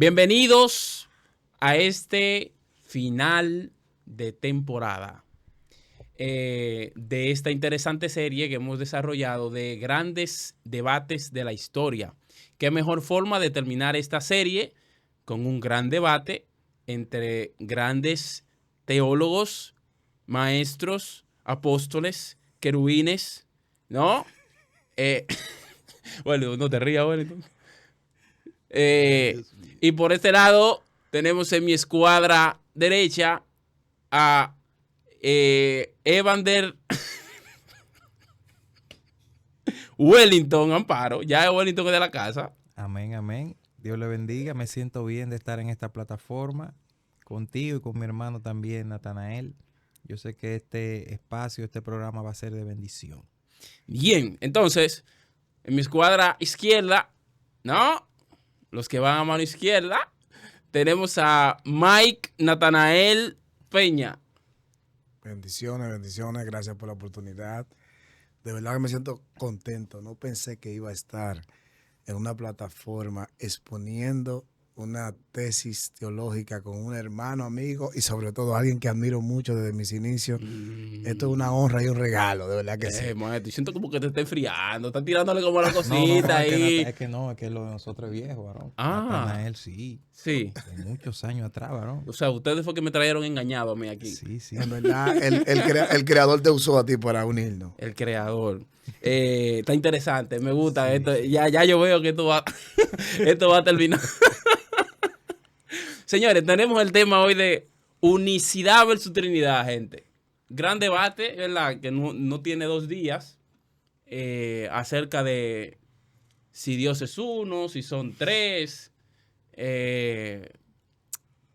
Bienvenidos a este final de temporada de esta interesante serie que hemos desarrollado de grandes debates de la historia. ¿Qué mejor forma de terminar esta serie con un gran debate entre grandes teólogos, maestros, apóstoles, querubines, ¿no? Bueno, no te rías, Wellington. Y por este lado tenemos en mi escuadra derecha a Evander Wellington Amparo. Ya es Wellington de la casa. Amén, amén. Dios le bendiga. Me siento bien de estar en esta plataforma contigo y con mi hermano también, Natanael. Yo sé que este espacio, este programa va a ser de bendición. Bien, entonces, en mi escuadra izquierda, ¿no? Los que van a mano izquierda, tenemos a Mike Natanael Peña. Bendiciones, bendiciones. Gracias por la oportunidad. De verdad que me siento contento. No pensé que iba a estar en una plataforma exponiendo una tesis teológica con un hermano, amigo y sobre todo alguien que admiro mucho desde mis inicios. Esto es una honra y un regalo, de verdad que sí. Maestro, siento como que te está enfriando, está tirándole como la cosita No, ahí. es que lo de nosotros es viejo, varón. Ah. Natanael, sí. Sí. De muchos años atrás, varón. O sea, ustedes fue que me trajeron engañado a mí aquí. Sí, sí. En verdad, el creador te usó a ti para unirnos. El creador. Está interesante, me gusta Sí, esto. sí. Ya yo veo que esto va, esto va a terminar. Señores, tenemos el tema hoy de unicidad versus Trinidad, gente. Gran debate, ¿verdad? Que no tiene 2 días acerca de si Dios es uno, si son 3.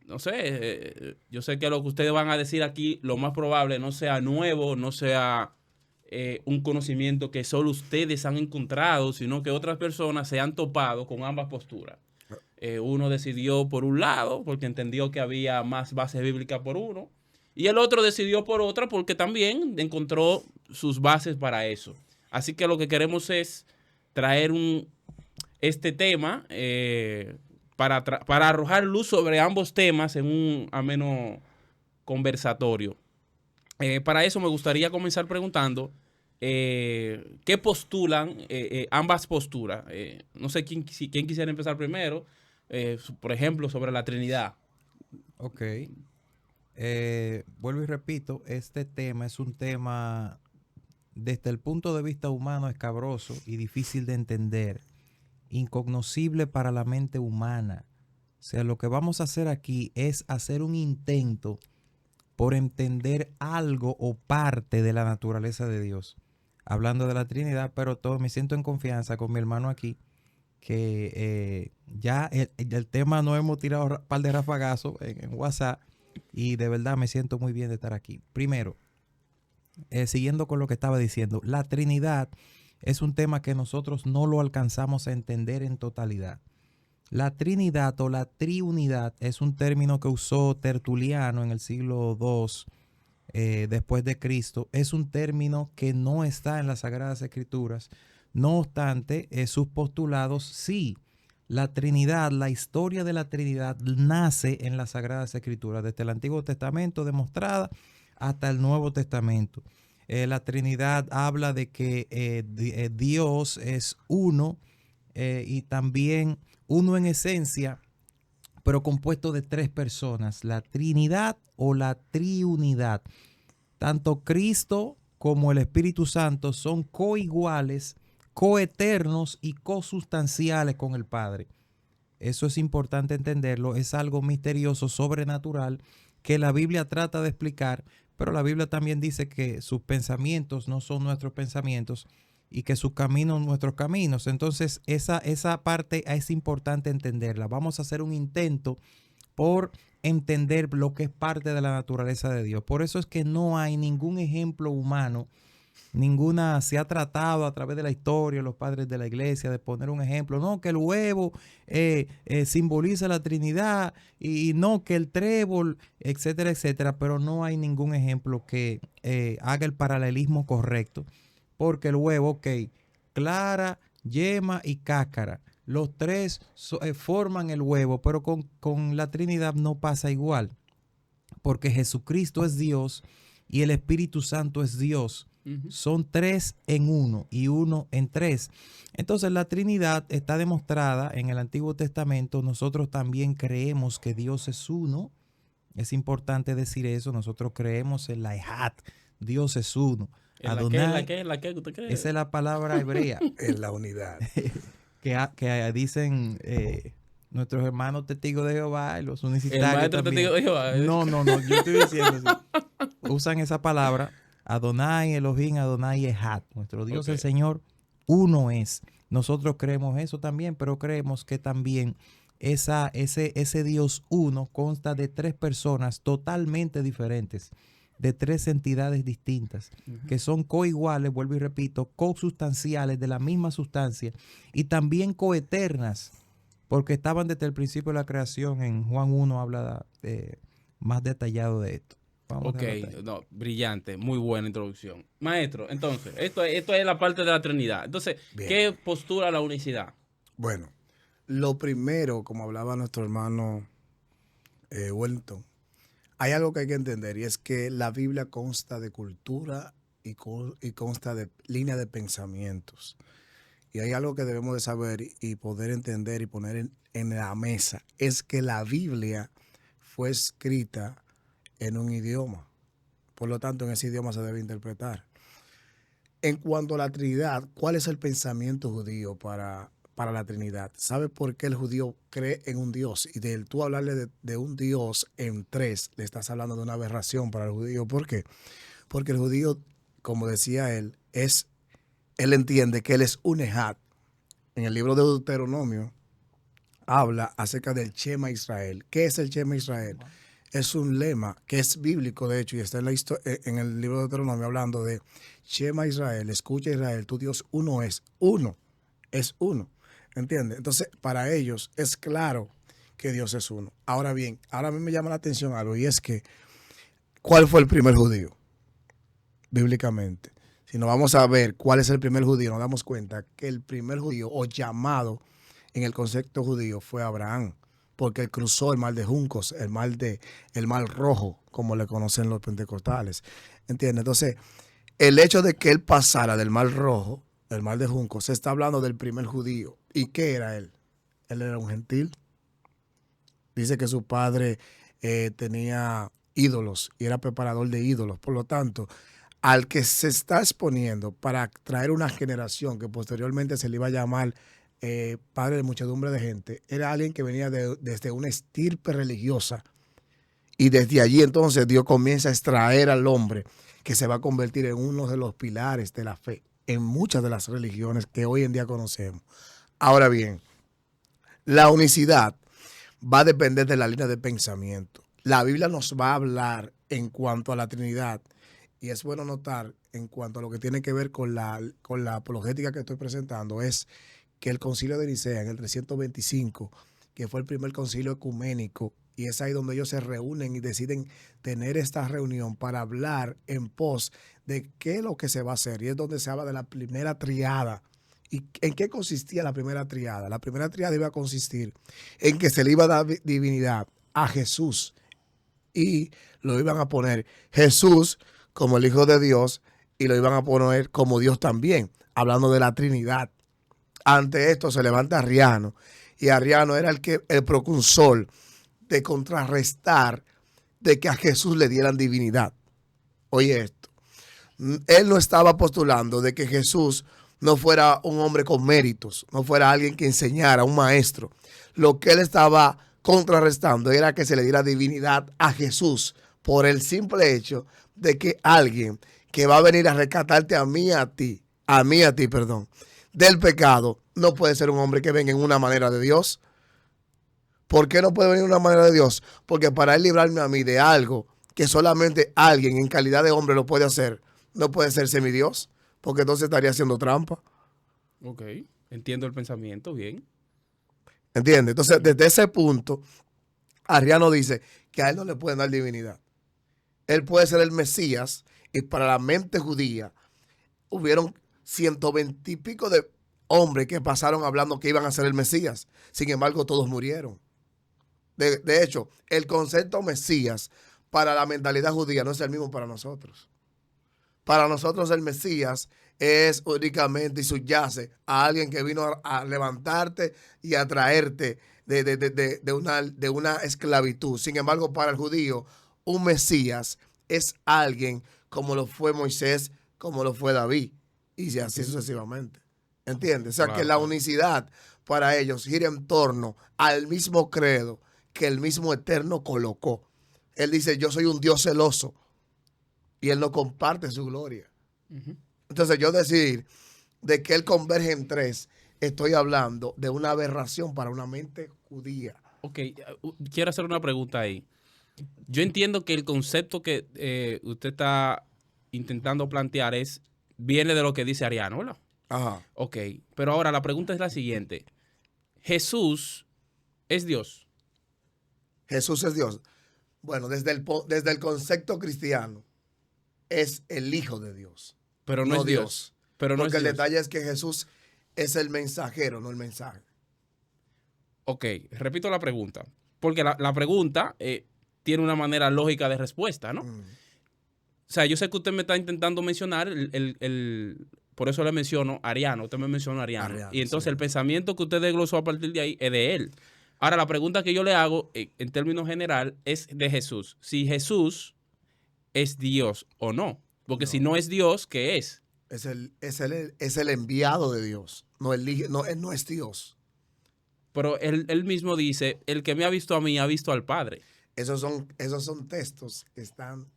No sé, yo sé que lo que ustedes van a decir aquí, lo más probable no sea nuevo, no sea un conocimiento que solo ustedes han encontrado, sino que otras personas se han topado con ambas posturas. Uno decidió por un lado, porque entendió que había más bases bíblicas por uno, y el otro decidió por otra, porque también encontró sus bases para eso. Así que lo que queremos es traer este tema para arrojar luz sobre ambos temas en un ameno conversatorio. Para eso me gustaría comenzar preguntando qué postulan ambas posturas. No sé quién quisiera empezar primero. Por ejemplo, sobre la Trinidad. Ok. Vuelvo y repito, este tema es un tema desde el punto de vista humano escabroso y difícil de entender, incognoscible para la mente humana. O sea, lo que vamos a hacer aquí es hacer un intento por entender algo o parte de la naturaleza de Dios. Hablando de la Trinidad, pero todo me siento en confianza con mi hermano aquí, que ya el tema no hemos tirado un par de rafagazos en WhatsApp y de verdad me siento muy bien de estar aquí. Primero, siguiendo con lo que estaba diciendo, la Trinidad es un tema que nosotros no lo alcanzamos a entender en totalidad. La Trinidad o la triunidad es un término que usó Tertuliano en el siglo II después de Cristo. Es un término que no está en las Sagradas Escrituras. No obstante, sus postulados sí. La Trinidad, la historia de la Trinidad nace en las Sagradas Escrituras, desde el Antiguo Testamento demostrada hasta el Nuevo Testamento. La Trinidad habla de que Dios es uno y también uno en esencia, pero compuesto de 3 personas, la Trinidad o la triunidad. Tanto Cristo como el Espíritu Santo son coiguales, coeternos y cosustanciales con el Padre. Eso es importante entenderlo, es algo misterioso, sobrenatural, que la Biblia trata de explicar, pero la Biblia también dice que sus pensamientos no son nuestros pensamientos y que sus caminos nuestros caminos. Entonces esa parte es importante entenderla. Vamos a hacer un intento por entender lo que es parte de la naturaleza de Dios. Por eso es que no hay ningún ejemplo humano, se ha tratado a través de la historia, los padres de la iglesia, de poner un ejemplo. No, que el huevo simboliza la Trinidad y no, que el trébol, etcétera, etcétera. Pero no hay ningún ejemplo que haga el paralelismo correcto. Porque el huevo, ok, clara, yema y cáscara. Los tres forman el huevo, pero con la Trinidad no pasa igual, porque Jesucristo es Dios y el Espíritu Santo es Dios. Son tres en uno y uno en tres. Entonces la Trinidad está demostrada en el Antiguo Testamento. Nosotros también creemos que Dios es uno. Es importante decir eso. Nosotros creemos en la Ejad. Dios es uno. ¿La qué usted cree? Esa es la palabra hebrea. En la unidad. que dicen nuestros hermanos testigos de Jehová y los unicitarios. El maestro también. testigo de Jehová. No, yo estoy diciendo así. Usan esa palabra. Adonai, Elohim, Adonai, Ejad. Nuestro Dios, el Señor, uno es. Nosotros creemos eso también, pero creemos que también ese Dios uno consta de tres personas totalmente diferentes, de tres entidades distintas, que son coiguales, vuelvo y repito, consustanciales de la misma sustancia y también coeternas, porque estaban desde el principio de la creación. En Juan 1 habla más detallado de esto. No, brillante, muy buena introducción. Maestro, entonces, esto es la parte de la Trinidad. Entonces, bien, ¿qué postula la unicidad? Bueno, lo primero, como hablaba nuestro hermano Wellington, hay algo que hay que entender, y es que la Biblia consta de cultura y consta de línea de pensamientos. Y hay algo que debemos de saber y poder entender y poner en la mesa, es que la Biblia fue escrita en un idioma. Por lo tanto, en ese idioma se debe interpretar. En cuanto a la Trinidad, ¿cuál es el pensamiento judío para la Trinidad? ¿Sabe por qué el judío cree en un Dios? Y de tú hablarle de un Dios en tres, le estás hablando de una aberración para el judío. ¿Por qué? Porque el judío, como decía él entiende que él es un Ejad. En el libro de Deuteronomio habla acerca del Shema Israel. ¿Qué es el Shema Israel? Es un lema que es bíblico, de hecho, y está en el libro de Deuteronomio hablando de Shema Israel, escucha Israel, tu Dios uno, es uno. ¿Entiendes? Entonces, para ellos es claro que Dios es uno. Ahora bien, ahora a mí me llama la atención algo, y es que, ¿cuál fue el primer judío? Bíblicamente. Si nos vamos a ver cuál es el primer judío, nos damos cuenta que el primer judío, o llamado en el concepto judío, fue Abraham, porque él cruzó el mar de Juncos, el mar rojo, como le conocen los pentecostales. ¿Entiendes? Entonces, el hecho de que él pasara del mar rojo, el mar de Juncos, se está hablando del primer judío. ¿Y qué era él? Él era un gentil. Dice que su padre tenía ídolos y era preparador de ídolos. Por lo tanto, al que se está exponiendo para traer una generación que posteriormente se le iba a llamar padre de muchedumbre de gente, era alguien que venía desde una estirpe religiosa, y desde allí entonces Dios comienza a extraer al hombre que se va a convertir en uno de los pilares de la fe en muchas de las religiones que hoy en día conocemos. Ahora bien, la unicidad va a depender de la línea de pensamiento. La Biblia nos va a hablar en cuanto a la Trinidad, y es bueno notar en cuanto a lo que tiene que ver con la apologética que estoy presentando, es que el concilio de Nicea en el 325, que fue el primer concilio ecuménico, y es ahí donde ellos se reúnen y deciden tener esta reunión para hablar en pos de qué es lo que se va a hacer, y es donde se habla de la primera triada. ¿Y en qué consistía la primera triada? La primera triada iba a consistir en que se le iba a dar divinidad a Jesús, y lo iban a poner Jesús como el Hijo de Dios, y lo iban a poner como Dios también, hablando de la Trinidad. Ante esto se levanta Arriano, y Arriano era el precursor de contrarrestar de que a Jesús le dieran divinidad. Oye esto, él no estaba postulando de que Jesús no fuera un hombre con méritos, no fuera alguien que enseñara, un maestro. Lo que él estaba contrarrestando era que se le diera divinidad a Jesús por el simple hecho de que alguien que va a venir a rescatarte a mí, del pecado, no puede ser un hombre que venga en una manera de Dios. ¿Por qué no puede venir en una manera de Dios? Porque para él librarme a mí de algo que solamente alguien en calidad de hombre lo puede hacer, no puede ser semidios, porque entonces estaría haciendo trampa. Ok, entiendo el pensamiento, bien. ¿Entiendes? Entonces, desde ese punto, Arriano dice que a él no le pueden dar divinidad. Él puede ser el Mesías, y para la mente judía hubieron 120 y pico de hombres que pasaron hablando que iban a ser el Mesías. Sin embargo, todos murieron. De hecho, el concepto Mesías para la mentalidad judía no es el mismo para nosotros. Para nosotros el Mesías es únicamente y subyace a alguien que vino a levantarte y a traerte de una esclavitud. Sin embargo, para el judío, un Mesías es alguien como lo fue Moisés, como lo fue David, y así sucesivamente. ¿Entiendes? O sea, Claro, que la claro. unicidad para ellos gira en torno al mismo credo que el mismo Eterno colocó. Él dice, yo soy un Dios celoso, y él no comparte su gloria. Entonces, yo decir de que él converge en tres, estoy hablando de una aberración para una mente judía. Ok, quiero hacer una pregunta ahí. Yo entiendo que el concepto que usted está intentando plantear viene de lo que dice Ariano, ¿verdad? Ajá. Ok, pero ahora la pregunta es la siguiente. ¿Jesús es Dios? Jesús es Dios. Bueno, desde el concepto cristiano, es el Hijo de Dios, Pero no, no es Dios. Pero no es Porque el Dios. detalle es que Jesús es el mensajero, no el mensaje. Ok, repito la pregunta. Porque la pregunta tiene una manera lógica de respuesta, ¿no? Mm. O sea, yo sé que usted me está intentando mencionar por eso le menciono Ariano, usted me mencionó Ariano. Ariano, Y entonces sí. el pensamiento que usted desglosó a partir de ahí es de él. Ahora, la pregunta que yo le hago en términos general es de Jesús. Si Jesús es Dios o no. Porque No. si no es Dios, ¿qué es? Es el enviado de Dios. No, él no es Dios. Pero él mismo dice, el que me ha visto a mí ha visto al Padre. Esos son textos que están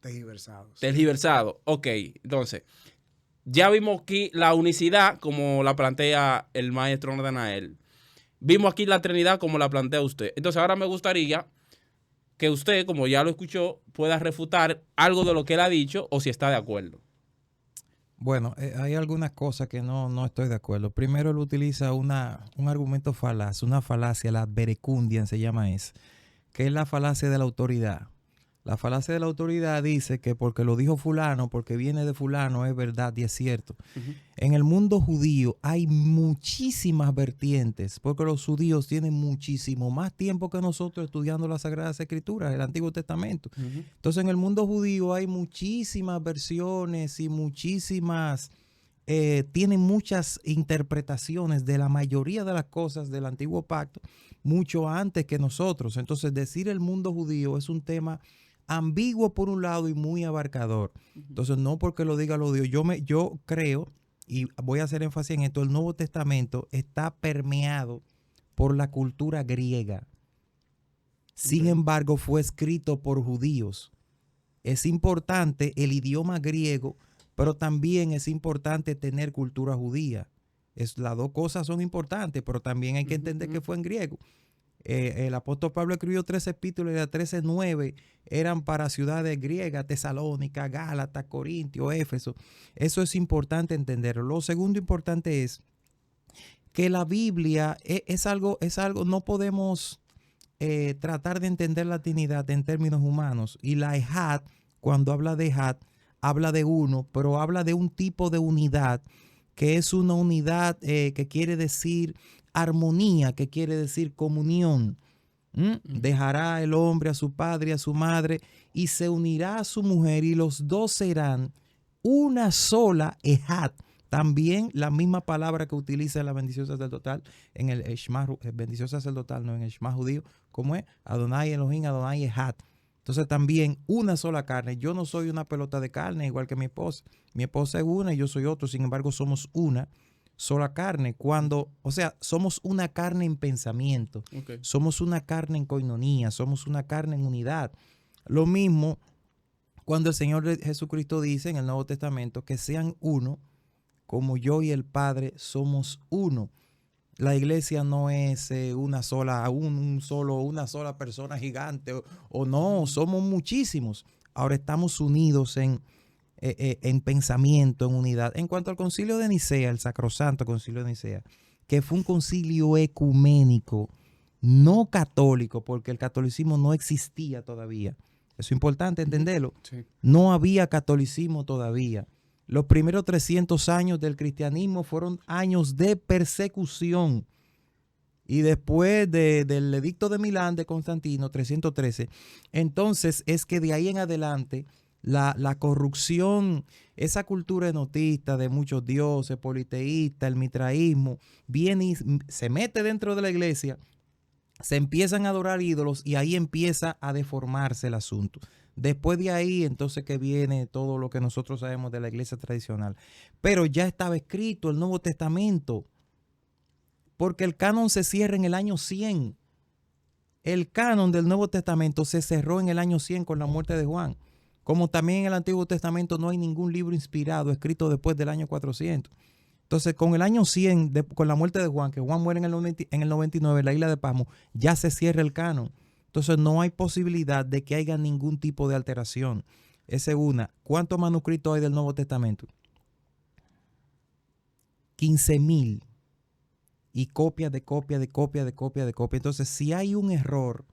tergiversados. Tergiversado. Ok, entonces, ya vimos aquí la unicidad como la plantea el maestro Natanael. Vimos aquí la Trinidad como la plantea usted. Entonces ahora me gustaría que usted, como ya lo escuchó, pueda refutar algo de lo que él ha dicho o si está de acuerdo. Bueno, hay algunas cosas que no estoy de acuerdo. Primero, él utiliza un argumento falaz, una falacia, la verecundian se llama que es la falacia de la autoridad. La falacia de la autoridad dice que porque lo dijo fulano, porque viene de fulano, es verdad y es cierto. En el mundo judío hay muchísimas vertientes, porque los judíos tienen muchísimo más tiempo que nosotros estudiando las Sagradas Escrituras, el Antiguo Testamento. Entonces, en el mundo judío hay muchísimas versiones y tienen muchas interpretaciones de la mayoría de las cosas del Antiguo Pacto, mucho antes que nosotros. Entonces, decir el mundo judío es un tema ambiguo por un lado y muy abarcador. Entonces, no porque lo diga lo digo. Yo creo, y voy a hacer énfasis en esto, el Nuevo Testamento está permeado por la cultura griega. Sin embargo, fue escrito por judíos. Es importante el idioma griego, pero también es importante tener cultura judía. Las dos cosas son importantes, pero también hay que entender que fue en griego. El apóstol Pablo escribió 13 epístolas y las 13:9 eran para ciudades griegas, Tesalónica, Gálatas, Corintio, Éfeso. Eso es importante entenderlo. Lo segundo importante es que la Biblia es algo, no podemos tratar de entender la Trinidad en términos humanos. Y la Ejad, cuando habla de Ejad, habla de uno, pero habla de un tipo de unidad que es una unidad que quiere decir armonía, que quiere decir comunión. Dejará el hombre a su padre y a su madre y se unirá a su mujer y los dos serán una sola ejad. También la misma palabra que utiliza la bendición sacerdotal en el Shema, bendición sacerdotal, no en el Shema judío, como es Adonai Elohim, Adonai Ejad. Entonces también una sola carne. Yo no soy una pelota de carne igual que mi esposa. Mi esposa es una y yo soy otro. Sin embargo, somos una sola carne. Somos una carne en pensamiento. Okay. Somos una carne en coinonía. Somos una carne en unidad. Lo mismo cuando el Señor Jesucristo dice en el Nuevo Testamento que sean uno, como yo y el Padre somos uno. La iglesia no es una sola persona gigante o no, somos muchísimos. Ahora estamos unidos en pensamiento, en unidad. En cuanto al concilio de Nicea, el sacrosanto concilio de Nicea, que fue un concilio ecuménico, no católico, porque el catolicismo no existía todavía. Eso es importante entenderlo. Sí. No había catolicismo todavía. Los primeros 300 años del cristianismo fueron años de persecución. Y después del edicto de Milán de Constantino, 313, entonces es que de ahí en adelante la corrupción, esa cultura enotista de muchos dioses, politeísta, el mitraísmo, viene y se mete dentro de la iglesia, se empiezan a adorar ídolos y ahí empieza a deformarse el asunto. Después de ahí, entonces que viene todo lo que nosotros sabemos de la iglesia tradicional. Pero ya estaba escrito el Nuevo Testamento, porque el canon se cierra en el año 100. El canon del Nuevo Testamento se cerró en el año 100 con la muerte de Juan. Como también en el Antiguo Testamento no hay ningún libro inspirado escrito después del año 400. Entonces, con el año 100, con la muerte de Juan, que Juan muere en el 99 en la isla de Pasmo, ya se cierra el canon. Entonces, no hay posibilidad de que haya ningún tipo de alteración. Esa es una. ¿Cuántos manuscritos hay del Nuevo Testamento? 15,000. Y copias de copia, de copia, de copia, de copia. Entonces, si hay un error,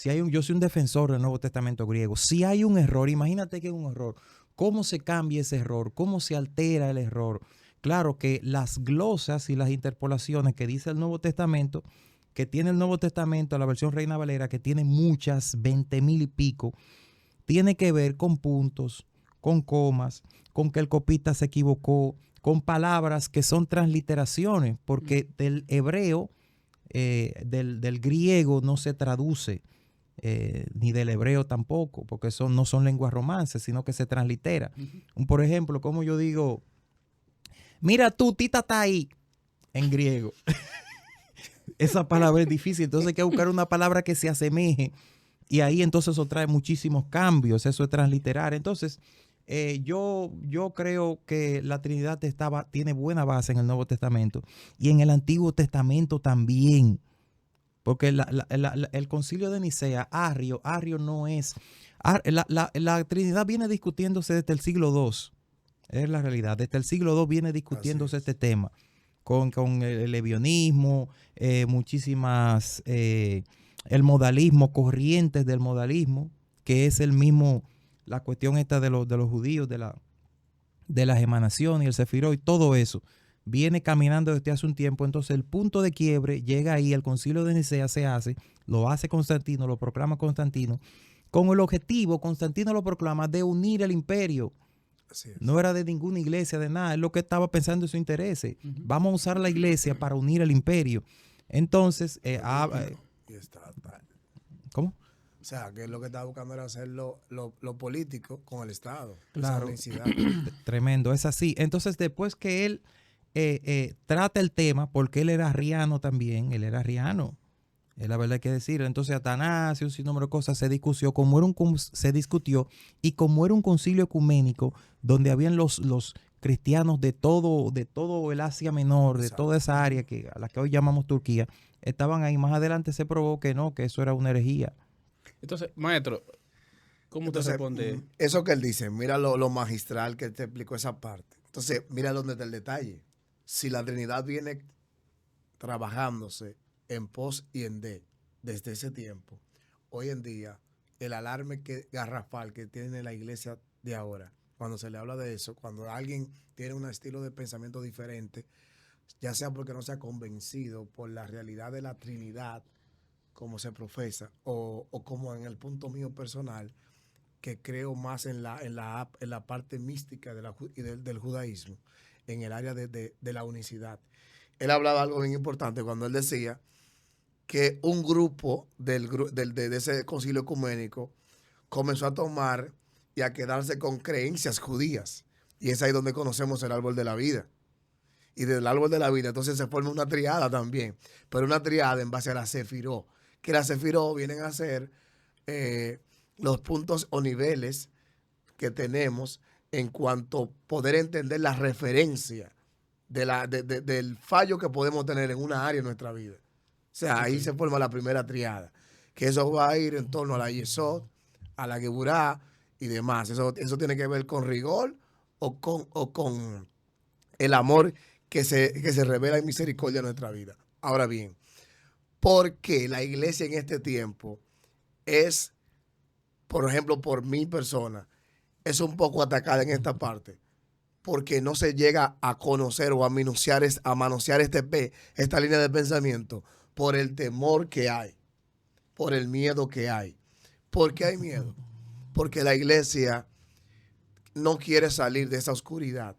yo soy un defensor del Nuevo Testamento griego. Si hay un error, imagínate que es un error. ¿Cómo se cambia ese error? ¿Cómo se altera el error? Claro que las glosas y las interpolaciones que dice el Nuevo Testamento, que tiene el Nuevo Testamento, la versión Reina Valera, que tiene muchas, 20,000 y pico, tiene que ver con puntos, con comas, con que el copista se equivocó, con palabras que son transliteraciones, porque del hebreo, del griego no se traduce, ni del hebreo tampoco, porque no son lenguas romances, sino que se translitera. Por ejemplo, como yo digo, mira tú, Tita está ahí, en griego. Esa palabra es difícil, entonces hay que buscar una palabra que se asemeje, y ahí entonces eso trae muchísimos cambios, eso es transliterar. Entonces, yo creo que la Trinidad tiene buena base en el Nuevo Testamento y en el Antiguo Testamento también, porque el Concilio de Nicea, Arrio no es... La Trinidad viene discutiéndose desde el siglo II, es la realidad, desde el siglo II viene discutiéndose este tema, con el levionismo, muchísimas... el modalismo, corrientes del modalismo, que es el mismo... La cuestión esta de los judíos, de las emanaciones y el sefirot y todo eso, viene caminando desde hace un tiempo. Entonces el punto de quiebre llega ahí, el Concilio de Nicea lo hace Constantino, lo proclama Constantino, con el objetivo, Constantino lo proclama, de unir el imperio. Así es. No era de ninguna iglesia, de nada, es lo que estaba pensando en su interés. Vamos a usar la iglesia para unir el imperio. Entonces, ¿cómo? O sea, que lo que estaba buscando era hacer lo político con el Estado. Claro. Esa unicidad. Tremendo, es así. Entonces, después que él trata el tema, porque él era arriano también, es la verdad hay que decir. Entonces, Atanasio, un sinnúmero de cosas se discutió, y como era un concilio ecuménico, donde habían los cristianos de todo el Asia Menor, de toda esa área a la que hoy llamamos Turquía, estaban ahí. Más adelante se probó que no, que eso era una herejía. Entonces, maestro, ¿cómo usted responde? Eso que él dice, mira lo magistral que te explicó esa parte. Entonces, mira dónde está el detalle. Si la Trinidad viene trabajándose en pos y en de desde ese tiempo, hoy en día, el alarme garrafal que tiene la iglesia de ahora, cuando se le habla de eso, cuando alguien tiene un estilo de pensamiento diferente, ya sea porque no se ha convencido por la realidad de la Trinidad, como se profesa, o como en el punto mío personal, que creo más en la parte mística del judaísmo, en el área de la unicidad. Él hablaba algo bien importante cuando él decía que un grupo de ese concilio ecuménico comenzó a tomar y a quedarse con creencias judías. Y es ahí donde conocemos el árbol de la vida. Y del árbol de la vida entonces se forma una triada también, pero una triada en base a la sefirot, que las sefirot vienen a ser los puntos o niveles que tenemos en cuanto a poder entender la referencia del fallo que podemos tener en una área de nuestra vida. O sea, ahí se forma la primera triada, que eso va a ir en torno a la Yesod, a la Geburá y demás. Eso tiene que ver con rigor o con el amor que se revela en misericordia en nuestra vida. Ahora bien, ¿por qué la iglesia en este tiempo es, por ejemplo, por mi persona, es un poco atacada en esta parte? porque no se llega a conocer o a manosear esta línea de pensamiento por el temor que hay, por el miedo que hay. ¿Por qué hay miedo? Porque la iglesia no quiere salir de esa oscuridad.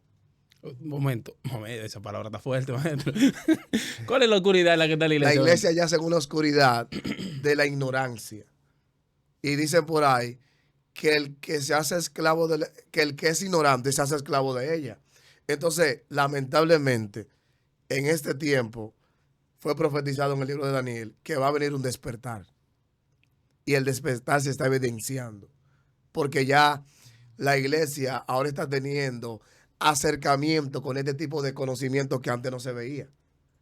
Un momento, esa palabra está fuerte, maestro. ¿Cuál es la oscuridad en la que está la La iglesia? iglesia yace en una oscuridad de la ignorancia. Y dicen por ahí que el que se hace esclavo que el que es ignorante se hace esclavo de ella. Entonces, lamentablemente, en este tiempo fue profetizado en el libro de Daniel que va a venir un despertar. Y el despertar se está evidenciando. Porque ya la iglesia ahora está teniendo acercamiento con este tipo de conocimiento que antes no se veía.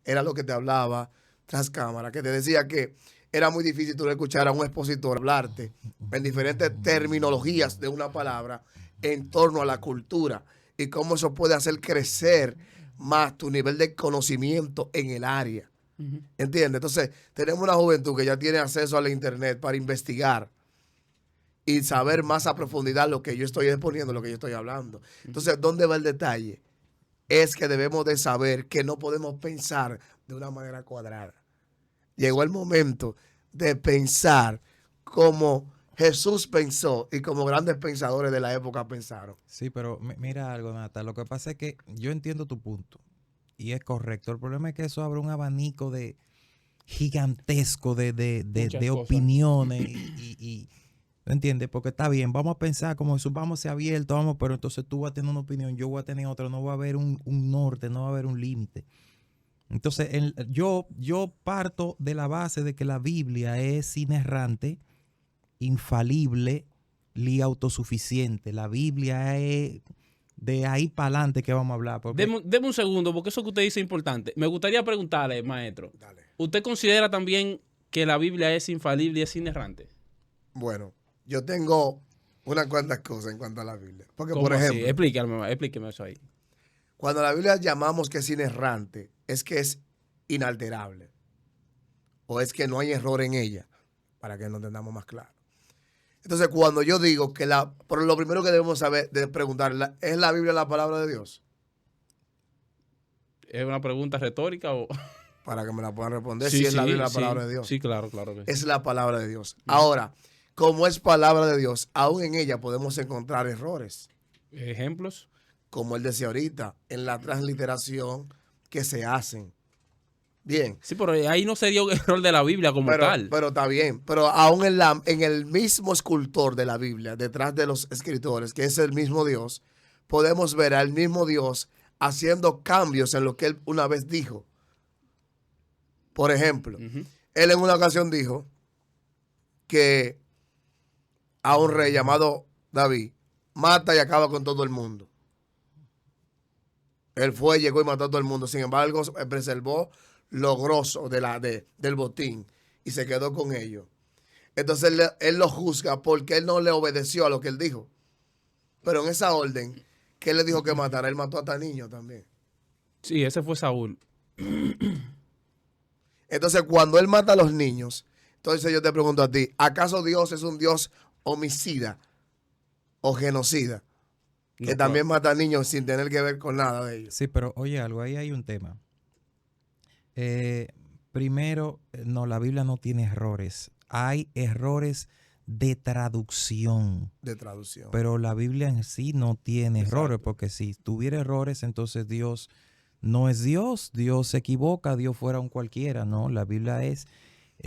Era lo que te hablaba tras cámara, que te decía que era muy difícil tú escuchar a un expositor hablarte en diferentes terminologías de una palabra en torno a la cultura y cómo eso puede hacer crecer más tu nivel de conocimiento en el área. ¿Entiendes? Entonces, tenemos una juventud que ya tiene acceso a la internet para investigar y saber más a profundidad lo que yo estoy exponiendo, lo que yo estoy hablando. Entonces, ¿dónde va el detalle? Es que debemos de saber que no podemos pensar de una manera cuadrada. Llegó el momento de pensar como Jesús pensó y como grandes pensadores de la época pensaron. Sí, pero mira algo, Nata. Lo que pasa es que yo entiendo tu punto y es correcto. El problema es que eso abre un abanico de gigantesco de opiniones y ¿me entiendes? Porque está bien, vamos a pensar como eso, vamos a ser abiertos, vamos, pero entonces tú vas a tener una opinión, yo voy a tener otra, no va a haber un norte, no va a haber un límite. Entonces, yo parto de la base de que la Biblia es inerrante, infalible y autosuficiente. La Biblia es de ahí para adelante que vamos a hablar. Deme un segundo, porque eso que usted dice es importante. Me gustaría preguntarle, maestro, Dale. ¿usted considera también que la Biblia es infalible y es inerrante? Bueno, yo tengo unas cuantas cosas en cuanto a la Biblia. Porque, ¿Cómo por así? ejemplo, Explíqueme eso ahí. cuando la Biblia llamamos que es inerrante, es que es inalterable. O es que no hay error en ella, para que nos entendamos más claro. Entonces, cuando yo digo que por lo primero que debemos saber, de preguntar, ¿es la Biblia la palabra de Dios? ¿Es una pregunta retórica o...? Para que me la puedan responder, si es la Biblia la palabra de Dios. Sí, claro que sí. Es la palabra de Dios. Ahora, como es palabra de Dios, aún en ella podemos encontrar errores. ¿Ejemplos? Como él decía ahorita, en la transliteración que se hacen. Bien. Sí, pero ahí no sería un error de la Biblia como tal. Pero está bien. Pero aún en el mismo escultor de la Biblia, detrás de los escritores, que es el mismo Dios, podemos ver al mismo Dios haciendo cambios en lo que él una vez dijo. Por ejemplo, él en una ocasión dijo que a un rey llamado David mata y acaba con todo el mundo. Él fue, llegó y mató a todo el mundo. Sin embargo, preservó lo grosso del botín y se quedó con ellos. Entonces él lo juzga porque él no le obedeció a lo que él dijo. Pero en esa orden que él le dijo que matara, él mató hasta niños también. Sí, ese fue Saúl. Entonces, cuando él mata a los niños, entonces yo te pregunto a ti, ¿acaso Dios es un Dios homicida o genocida? Que No, también mata a niños sin tener que ver con nada de ellos. Sí, pero oye algo, ahí hay un tema. Primero, no, la Biblia no tiene errores. Hay errores de traducción. De traducción. Pero la Biblia en sí no tiene Exacto. errores, porque si tuviera errores, entonces Dios no es Dios. Dios se equivoca, Dios fuera un cualquiera, ¿no? La Biblia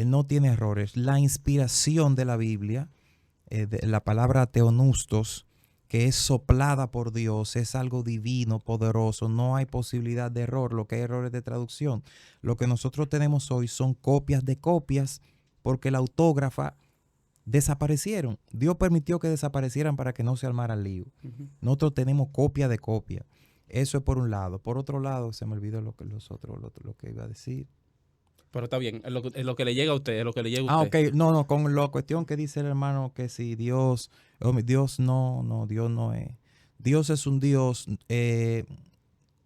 no tiene errores. La inspiración de la Biblia, de la palabra teonustos, que es soplada por Dios, es algo divino, poderoso, no hay posibilidad de error, lo que hay errores de traducción. Lo que nosotros tenemos hoy son copias de copias, porque la autógrafa desaparecieron. Dios permitió que desaparecieran para que no se armara el lío. Nosotros tenemos copia de copia. Eso es por un lado. Por otro lado, se me olvidó lo que iba a decir. Pero está bien, es lo que le llega a usted, es lo que le llega a usted. Ah, ok. No, con la cuestión que dice el hermano, que si Dios no es. Dios es un Dios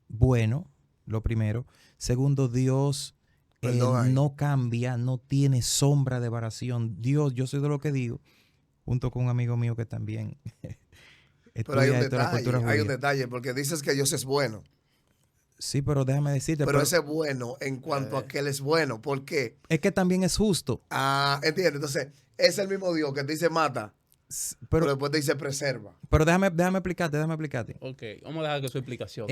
bueno, lo primero. Segundo, Dios no cambia, no tiene sombra de variación. Dios, yo soy de lo que digo, junto con un amigo mío que también Pero hay un estudia esto de la cultura detalle, hay un judía. detalle, porque dices que Dios es bueno. Sí, pero déjame decirte, Pero ese es bueno en cuanto a que Él es bueno. ¿Por qué? es que también es justo. Ah, ¿entiendes? Entonces, es el mismo Dios que te dice mata, pero Pero, después te dice preserva. pero déjame explicarte. Ok, vamos a dejar que su explicación.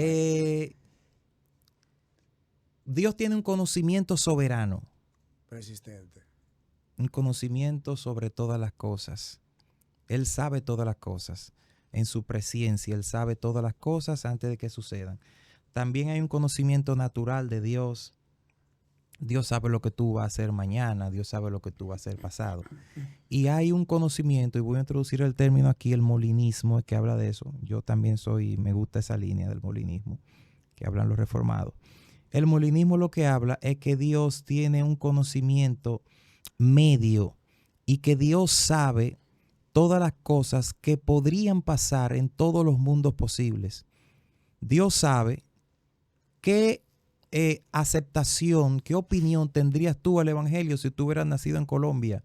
Dios tiene un conocimiento soberano, Persistente. un conocimiento sobre todas las cosas. Él sabe todas las cosas. En su presencia, Él sabe todas las cosas antes de que sucedan. También hay un conocimiento natural de Dios. Dios sabe lo que tú vas a hacer mañana, Dios sabe lo que tú vas a hacer pasado. Y hay un conocimiento, y voy a introducir el término aquí, el molinismo, que habla de eso. Yo también me gusta esa línea del molinismo, que hablan los reformados. El molinismo lo que habla es que Dios tiene un conocimiento medio y que Dios sabe todas las cosas que podrían pasar en todos los mundos posibles. Dios sabe qué aceptación, qué opinión tendrías tú al Evangelio si tú hubieras nacido en Colombia,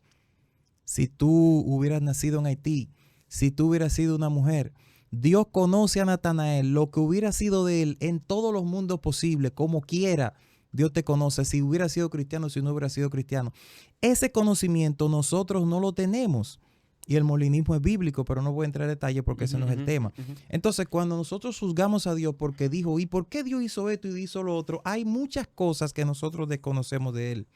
si tú hubieras nacido en Haití, si tú hubieras sido una mujer. Dios conoce a Natanael, lo que hubiera sido de él en todos los mundos posibles, como quiera. Dios te conoce, si hubiera sido cristiano, si no hubiera sido cristiano. Ese conocimiento nosotros no lo tenemos. Y el molinismo es bíblico, pero no voy a entrar en detalle porque ese no es el tema. Entonces, cuando nosotros juzgamos a Dios porque dijo, ¿y por qué Dios hizo esto y hizo lo otro? Hay muchas cosas que nosotros desconocemos de él.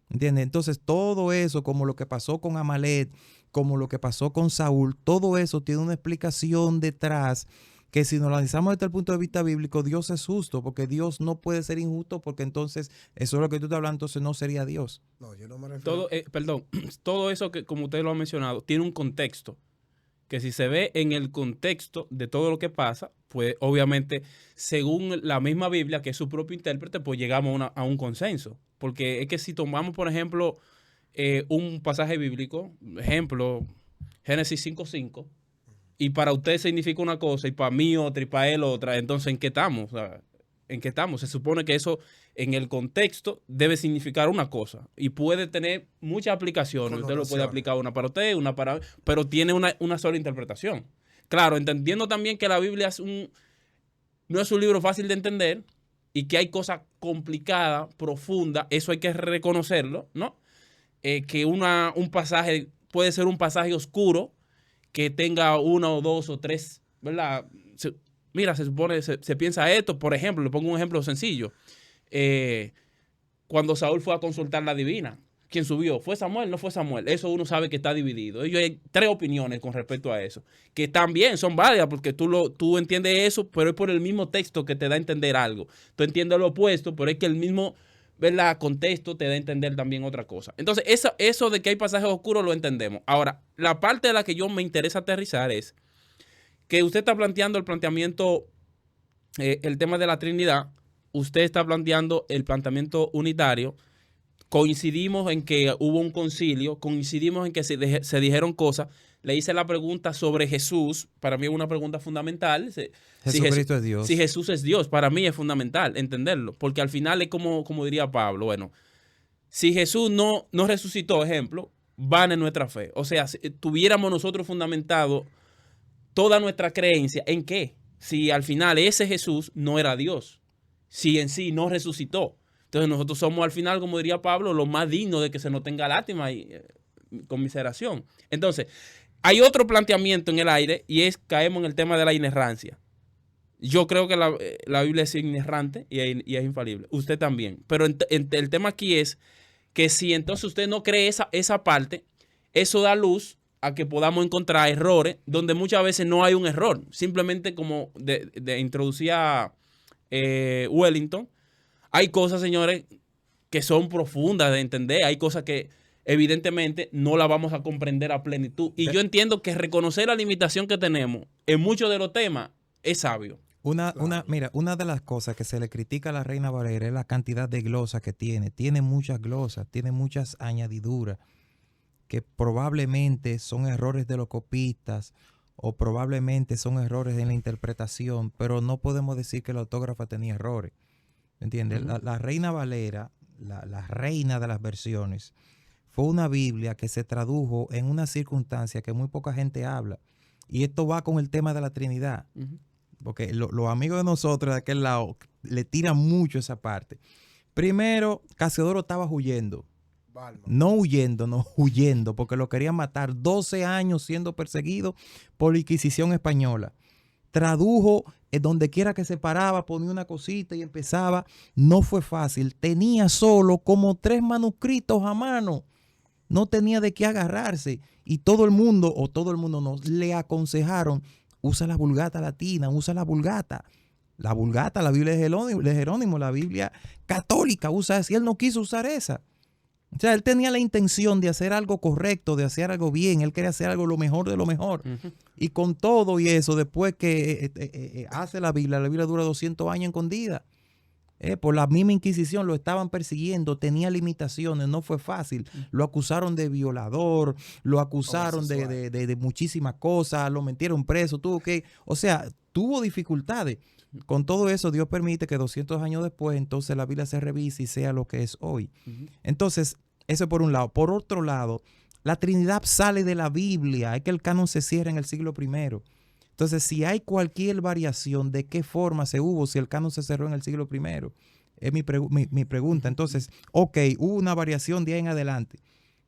¿Entiendes? Entonces, todo eso, como lo que pasó con Amalek, como lo que pasó con Saúl, todo eso tiene una explicación detrás que si nos lo analizamos desde el punto de vista bíblico, Dios es justo, porque Dios no puede ser injusto, porque entonces, eso es lo que tú estás hablando, entonces no sería Dios. No, yo no me refiero. Perdón, todo eso que, como usted lo ha mencionado, tiene un contexto. Que si se ve en el contexto de todo lo que pasa, pues obviamente, según la misma Biblia, que es su propio intérprete, pues llegamos a un consenso. Porque es que si tomamos, por ejemplo, un pasaje bíblico, ejemplo, Génesis 5:5, y para usted significa una cosa, y para mí otra, y para él otra, entonces ¿en qué estamos? O sea, ¿en qué estamos? Se supone que eso en el contexto debe significar una cosa y puede tener muchas aplicaciones. Usted lo puede aplicar una para usted, una para... pero tiene una sola interpretación. Claro, entendiendo también que la Biblia no es un libro fácil de entender y que hay cosas complicadas, profundas, eso hay que reconocerlo, ¿no? Que un pasaje puede ser un pasaje oscuro que tenga una o dos o tres, ¿verdad? Mira, se supone, se piensa esto, por ejemplo, le pongo un ejemplo sencillo. Cuando Saúl fue a consultar la divina, ¿quién subió? ¿Fue Samuel? ¿No fue Samuel? Eso uno sabe que está dividido. Hay tres opiniones con respecto a eso, que también son válidas porque tú entiendes eso, pero es por el mismo texto que te da a entender algo. Tú entiendes lo opuesto, pero es que el mismo, ¿verdad?, contexto te da a entender también otra cosa. Entonces, eso de que hay pasajes oscuros lo entendemos. Ahora, la parte de la que yo me interesa aterrizar es que usted está planteando el planteamiento, el tema de la Trinidad, usted está planteando el planteamiento unitario, coincidimos en que hubo un concilio, coincidimos en que se dijeron cosas, le hice la pregunta sobre Jesús, para mí es una pregunta fundamental. Jesucristo es Dios. Si Jesús es Dios, para mí es fundamental entenderlo, porque al final es como diría Pablo, bueno, si Jesús no resucitó, ejemplo, vana es nuestra fe. O sea, si tuviéramos nosotros fundamentado toda nuestra creencia en qué, si al final ese Jesús no era Dios, si en sí no resucitó. Entonces nosotros somos al final, como diría Pablo, los más dignos de que se nos tenga lástima y conmiseración. Entonces, hay otro planteamiento en el aire y caemos en el tema de la inerrancia. Yo creo que la Biblia es inerrante y es infalible. Usted también. Pero el tema aquí es que si entonces usted no cree esa parte, eso da luz a que podamos encontrar errores donde muchas veces no hay un error. Simplemente como introducía Wellington, hay cosas, señores, que son profundas de entender. Hay cosas que evidentemente no las vamos a comprender a plenitud. Y yo entiendo que reconocer la limitación que tenemos en muchos de los temas es sabio. Mira, una de las cosas que se le critica a la Reina Valera es la cantidad de glosas que tiene. Tiene muchas glosas, tiene muchas añadiduras que probablemente son errores de los copistas o probablemente son errores en la interpretación, pero no podemos decir que la autógrafa tenía errores. ¿Entiendes? La Reina Valera, la reina de las versiones, fue una Biblia que se tradujo en una circunstancia que muy poca gente habla. Y esto va con el tema de la Trinidad. Ujú. Porque los amigos de nosotros de aquel lado le tiran mucho esa parte. Primero, Casiodoro estaba huyendo. Balma. No huyendo, no huyendo, porque lo querían matar. 12 años siendo perseguido por la Inquisición española. Tradujo donde quiera que se paraba, ponía una cosita y empezaba. No fue fácil. Tenía solo como 3 manuscritos a mano. No tenía de qué agarrarse. Y todo el mundo no, le aconsejaron, usa la Vulgata latina, usa la Vulgata. La Vulgata, la Biblia de Jerónimo, la Biblia católica, usa esa. Y él no quiso usar esa. O sea, él tenía la intención de hacer algo correcto, de hacer algo bien. Él quería hacer algo lo mejor de lo mejor. Ujú. Y con todo y eso, después que hace la Biblia dura 200 años escondida. Por la misma Inquisición lo estaban persiguiendo, tenía limitaciones, no fue fácil. Lo acusaron de violador, lo acusaron de muchísimas cosas, lo metieron preso, tuvo dificultades. Con todo eso, Dios permite que 200 años después, entonces la Biblia se revise y sea lo que es hoy. Ujú. Entonces, eso por un lado. Por otro lado, la Trinidad sale de la Biblia, es que el canon se cierra en el siglo I. Entonces, si hay cualquier variación, ¿de qué forma se hubo si el canon se cerró en el siglo I? Es mi pregunta. Entonces, ok, hubo una variación de ahí en adelante.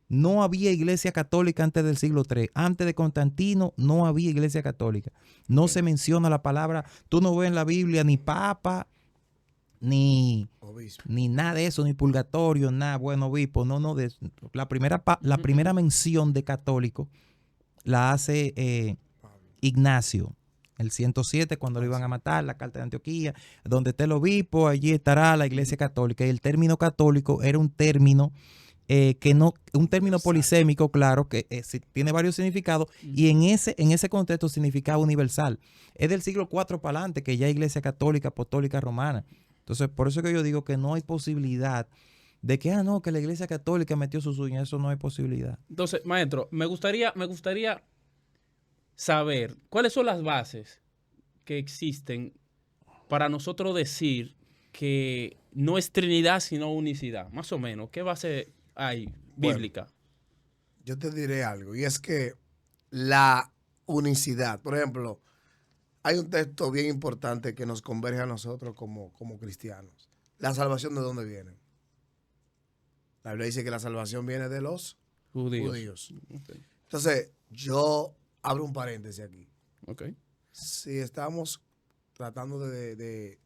No había iglesia católica antes del siglo III. Antes de Constantino no había iglesia católica. No se menciona la palabra, tú no ves en la Biblia ni papa, ni Obispo. nada de eso, ni purgatorio, nada, bueno, obispo, la primera mención de católico la hace Ignacio, el 107, cuando lo iban a matar, la carta de Antioquía, donde esté el obispo, allí estará la iglesia católica. Y el término católico era un término un término polisémico, claro, que tiene varios significados, y en ese contexto significaba universal. Es del siglo IV para adelante que ya iglesia católica, apostólica, romana. Entonces, por eso que yo digo que no hay posibilidad de que, que la iglesia católica metió sus uñas. Eso no hay posibilidad. Entonces, maestro, me gustaría saber cuáles son las bases que existen para nosotros decir que no es Trinidad sino unicidad, más o menos. ¿Qué base hay bíblica? Bueno, yo te diré algo, y es que la unicidad, por ejemplo, hay un texto bien importante que nos converge a nosotros como cristianos. ¿La salvación de dónde viene? La Biblia dice que la salvación viene de los judíos. Okay. Entonces, yo abro un paréntesis aquí. Okay. Si estamos tratando de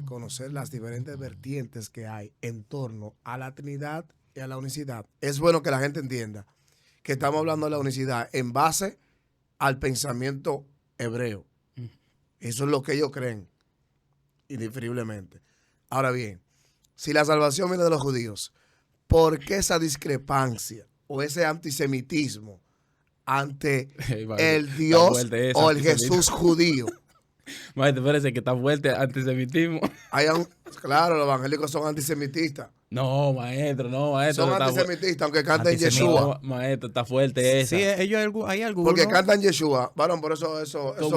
conocer las diferentes vertientes que hay en torno a la Trinidad y a la unicidad, es bueno que la gente entienda que estamos hablando de la unicidad en base al pensamiento hebreo. Eso es lo que ellos creen, indiferiblemente. Ahora bien, si la salvación viene de los judíos, ¿por qué esa discrepancia o ese antisemitismo ante el Dios o el Jesús judío? Maestro, espérese que está fuerte antisemitismo. Claro, los evangélicos son antisemitistas. No, maestro. Son antisemitistas, aunque canten Yeshua. No, maestro, está fuerte esa. Sí, hay algunos. Porque cantan Yeshua. Bueno, por eso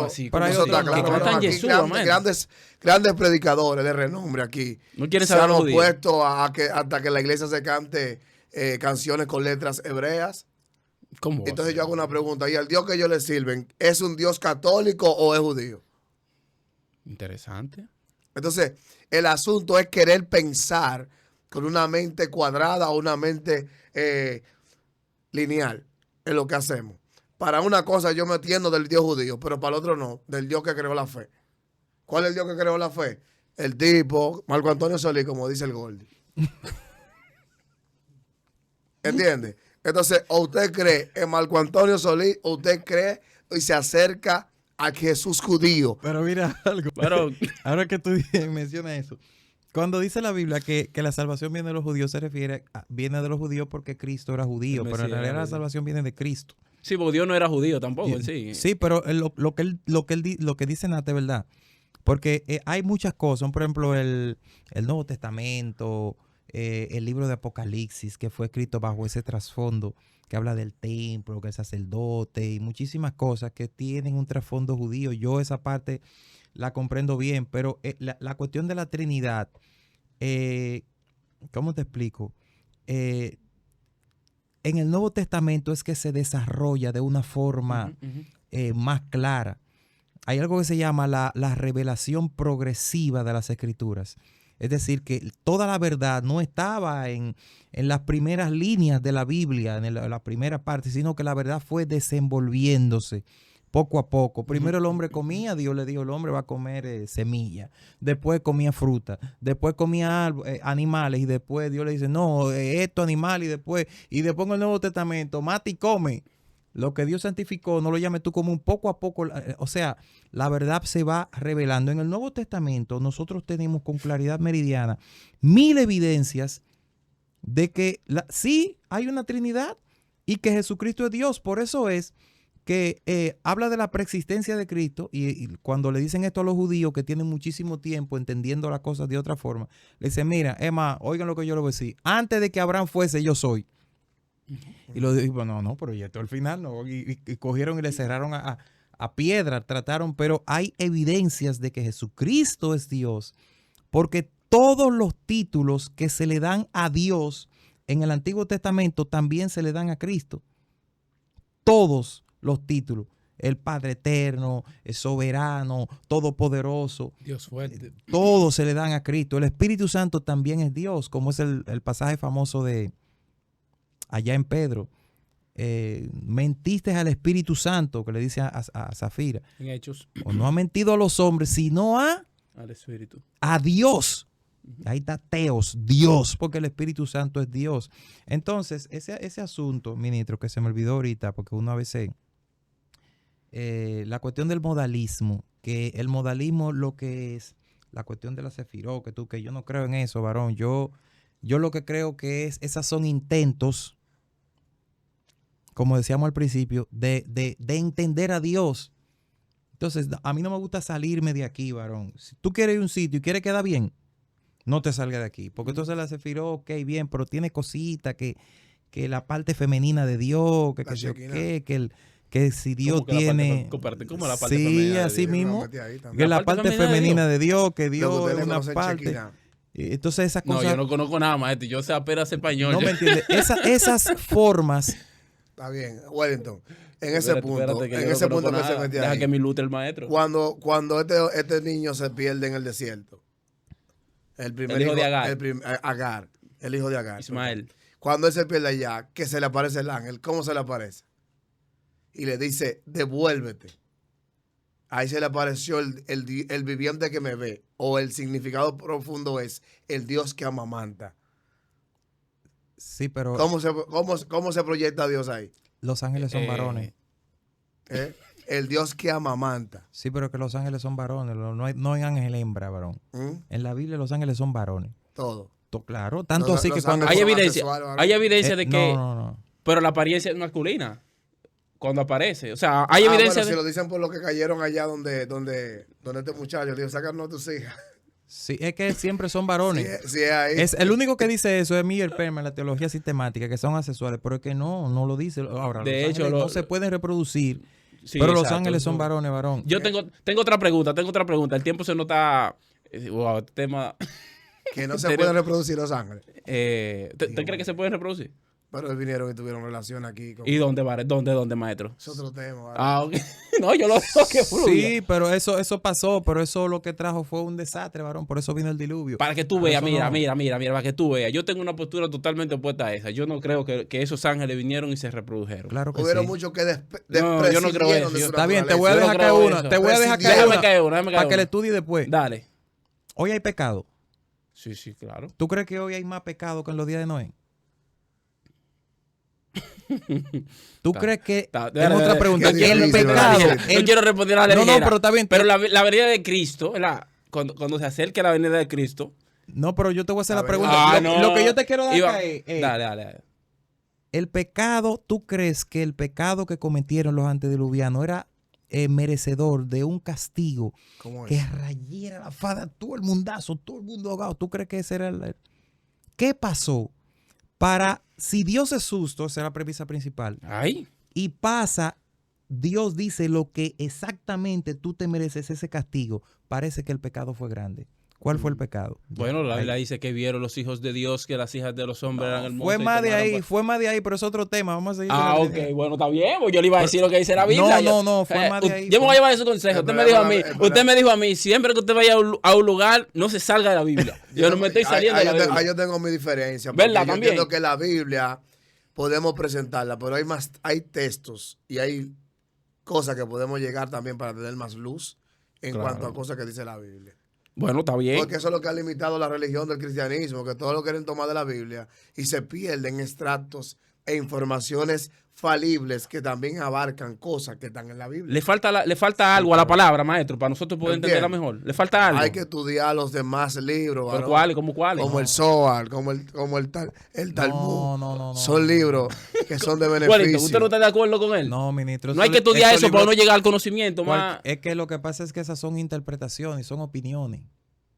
así? Para eso está claro. Cantan Aquí Yeshua, grandes predicadores de renombre aquí no quieren se saber han opuesto hasta que la iglesia se cante canciones con letras hebreas. ¿Cómo? Entonces yo hago una pregunta. ¿Y el Dios que ellos le sirven es un Dios católico o es judío? Interesante. Entonces, el asunto es querer pensar con una mente cuadrada o una mente lineal en lo que hacemos. Para una cosa yo me entiendo del Dios judío, pero para el otro no, del Dios que creó la fe. ¿Cuál es el Dios que creó la fe? El tipo, Marco Antonio Solís, como dice el Gordy. ¿Entiende? Entonces, o usted cree en Marco Antonio Solís, o usted cree y se acerca a Jesús judío. Pero mira algo. Ahora que tú mencionas eso. Cuando dice la Biblia que la salvación viene de los judíos, viene de los judíos porque Cristo era judío, pero en realidad la salvación viene de Cristo. Sí, porque Dios no era judío tampoco. Sí, pero lo que dice Nate es verdad. Porque hay muchas cosas. Por ejemplo, el Nuevo Testamento, el libro de Apocalipsis, que fue escrito bajo ese trasfondo, que habla del templo, que el sacerdote y muchísimas cosas que tienen un trasfondo judío. Yo esa parte la comprendo bien, pero la cuestión de la Trinidad, ¿cómo te explico? En el Nuevo Testamento es que se desarrolla de una forma más clara. Hay algo que se llama la revelación progresiva de las Escrituras. Es decir, que toda la verdad no estaba en las primeras líneas de la Biblia, en la primera parte, sino que la verdad fue desenvolviéndose poco a poco. Primero el hombre comía, Dios le dijo, el hombre va a comer semilla. Después comía fruta. Después comía animales. Y después Dios le dice, no, esto animal. Y después en el Nuevo Testamento, mata y come. Lo que Dios santificó, no lo llames tú como un poco a poco. O sea, la verdad se va revelando. En el Nuevo Testamento nosotros tenemos con claridad meridiana 1000 evidencias de que sí hay una Trinidad y que Jesucristo es Dios. Por eso es que habla de la preexistencia de Cristo y cuando le dicen esto a los judíos que tienen muchísimo tiempo entendiendo las cosas de otra forma, le dicen, mira, Emma, oigan lo que yo le voy a decir. Antes de que Abraham fuese, yo soy. Y lo dijo, no, pero ya esto al final, no. Y cogieron y le cerraron a piedra, trataron, pero hay evidencias de que Jesucristo es Dios, porque todos los títulos que se le dan a Dios en el Antiguo Testamento también se le dan a Cristo. Todos los títulos. El Padre Eterno, el Soberano, Todopoderoso. Dios fuerte. Todos se le dan a Cristo. El Espíritu Santo también es Dios, como es el pasaje famoso de allá en Pedro. Mentiste al Espíritu Santo, que le dice a Zafira. En Hechos. O no ha mentido a los hombres, sino Al Espíritu. a Dios. Ahí está Teos, Dios, porque el Espíritu Santo es Dios. Entonces, ese asunto, ministro, que se me olvidó ahorita, porque uno a veces, la cuestión del modalismo, que el modalismo lo que es, la cuestión de la Sefirot, que yo no creo en eso, varón. Yo lo que creo que esas son intentos, como decíamos al principio, de entender a Dios. Entonces, a mí no me gusta salirme de aquí, varón. Si tú quieres ir a un sitio y quieres quedar bien, no te salgas de aquí. Porque entonces la Sefirot, ok, bien, pero tiene cositas que la parte femenina de Dios, que si Dios tiene... ¿Cómo la parte sí, femenina así de Dios? mismo. La Que la parte parte femenina de Dios, que Dios es una parte. parte. Entonces esas No, cosas... yo no conozco nada, maestro. Yo sé apenas español. No me entiendes. Esas formas... Está bien, Wellington. En ese Espérate, punto, que en yo no ese conozco punto que nada. se metía Deja ahí. que me ilute el maestro. Cuando este niño se pierde en el desierto. El primer hijo de Agar. Agar. El hijo de Agar. Ismael. Cuando él se pierde allá, que se le aparece el ángel, ¿cómo se le aparece? Y le dice, devuélvete. Ahí se le apareció el viviente que me ve. O el significado profundo es el Dios que amamanta. Sí, pero ¿Cómo se proyecta Dios ahí? los ángeles son varones. El Dios que amamanta. Sí, pero que los ángeles son varones. No hay ángel hembra, varón. En la Biblia los ángeles son varones. Todo. Claro, tanto Los- así que los cuando... Hay son evidencia. asexuales, varón. Hay evidencia de que... No. Pero la apariencia es masculina. Cuando aparece. O sea, hay evidencia bueno, de... si lo dicen por lo que cayeron allá donde este muchacho dijo, sácanos a tus hijas. Sí, es que siempre son varones. Sí, ahí. Es el único que dice eso es Miguel Perma en la teología sistemática, que son asexuales, pero es que no lo dice. Ahora, De los hecho, ángeles no se pueden reproducir, Sí, pero los exacto, ángeles eso. son varones, varón. Yo tengo otra pregunta. El tiempo se nota... Wow, este tema... Que no se pueden reproducir los ángeles. ¿Usted cree que se pueden reproducir? Pero ellos vinieron y tuvieron relación aquí. ¿Y dónde, maestro? Es otro tema. ¿vale? Ah, ok. No, yo lo digo que fluya. Sí, pero eso pasó, pero eso lo que trajo fue un desastre, varón, por eso vino el diluvio. Para que tú Pero veas, eso mira, no. para que tú veas. Yo tengo una postura totalmente opuesta a esa. Yo no creo que esos ángeles vinieron y se reprodujeron. Claro que Hubieron sí. muchos que No, yo no creo prescindieron eso. de su Está bien, te voy Yo a no dejar caer creo una, eso. te voy a dejar caer Déjame una, caer una, para que le estudie después. Dale. Hoy hay pecado. Sí, claro. ¿Tú crees que hoy hay más pecado que en los días de Noé? ¿Tú crees que... Tengo otra pregunta. Qué El difícil, pecado... ¿verdad? No quiero responder a la No, ligera. pero está bien. Pero la venida de Cristo, ¿verdad? Cuando se acerque la venida de Cristo. No, pero yo te voy a hacer la A ver. pregunta. No. Lo que yo te quiero dar Iba- caer es... Dale. El pecado, ¿tú crees que el pecado que cometieron los antediluvianos era merecedor de un castigo ¿Cómo que es? rayera la fada, todo el mundazo, todo el mundo ahogado? ¿Tú crees que ese era el... ¿Qué pasó? Si Dios es justo, esa es la premisa principal, Ay. y pasa, Dios dice lo que exactamente tú te mereces ese castigo, parece que el pecado fue grande. ¿Cuál fue el pecado? Bueno, la Ahí. Biblia dice que vieron los hijos de Dios que las hijas de los hombres eran hermosas. Fue y más de tomaron ahí, fue más de ahí, pero es otro tema. Vamos a seguir. Ah, con ok, el- bueno, está bien, pues yo le iba a decir lo que dice la Biblia. No, fue más de ahí. Yo me voy a llevar ese consejo. Usted me dijo a mí, siempre que usted vaya a un lugar, no se salga de la Biblia. Yo no me estoy saliendo de la Biblia. Ahí yo tengo mi diferencia. Porque ¿Verdad? yo También. entiendo que la Biblia podemos presentarla, pero hay textos y hay cosas que podemos llegar también para tener más luz en Claro. cuanto a cosas que dice la Biblia. Bueno, está bien. Porque eso es lo que ha limitado la religión del cristianismo, que todos lo quieren tomar de la Biblia y se pierden extractos e informaciones falibles que también abarcan cosas que están en la Biblia. Le falta algo a la palabra, maestro, para nosotros poder entenderla Entiendo. mejor. Le falta algo. Hay que estudiar los demás libros, ¿Pero varón. cuáles? ¿Cómo cuáles? Como el Zohar, como el Talmud. No. Son libros que son de Wellington, beneficio. ¿usted no está de acuerdo con él? No, ministro. No hay que estudiar eso para uno llegar al conocimiento más. Es que lo que pasa es que esas son interpretaciones, son opiniones.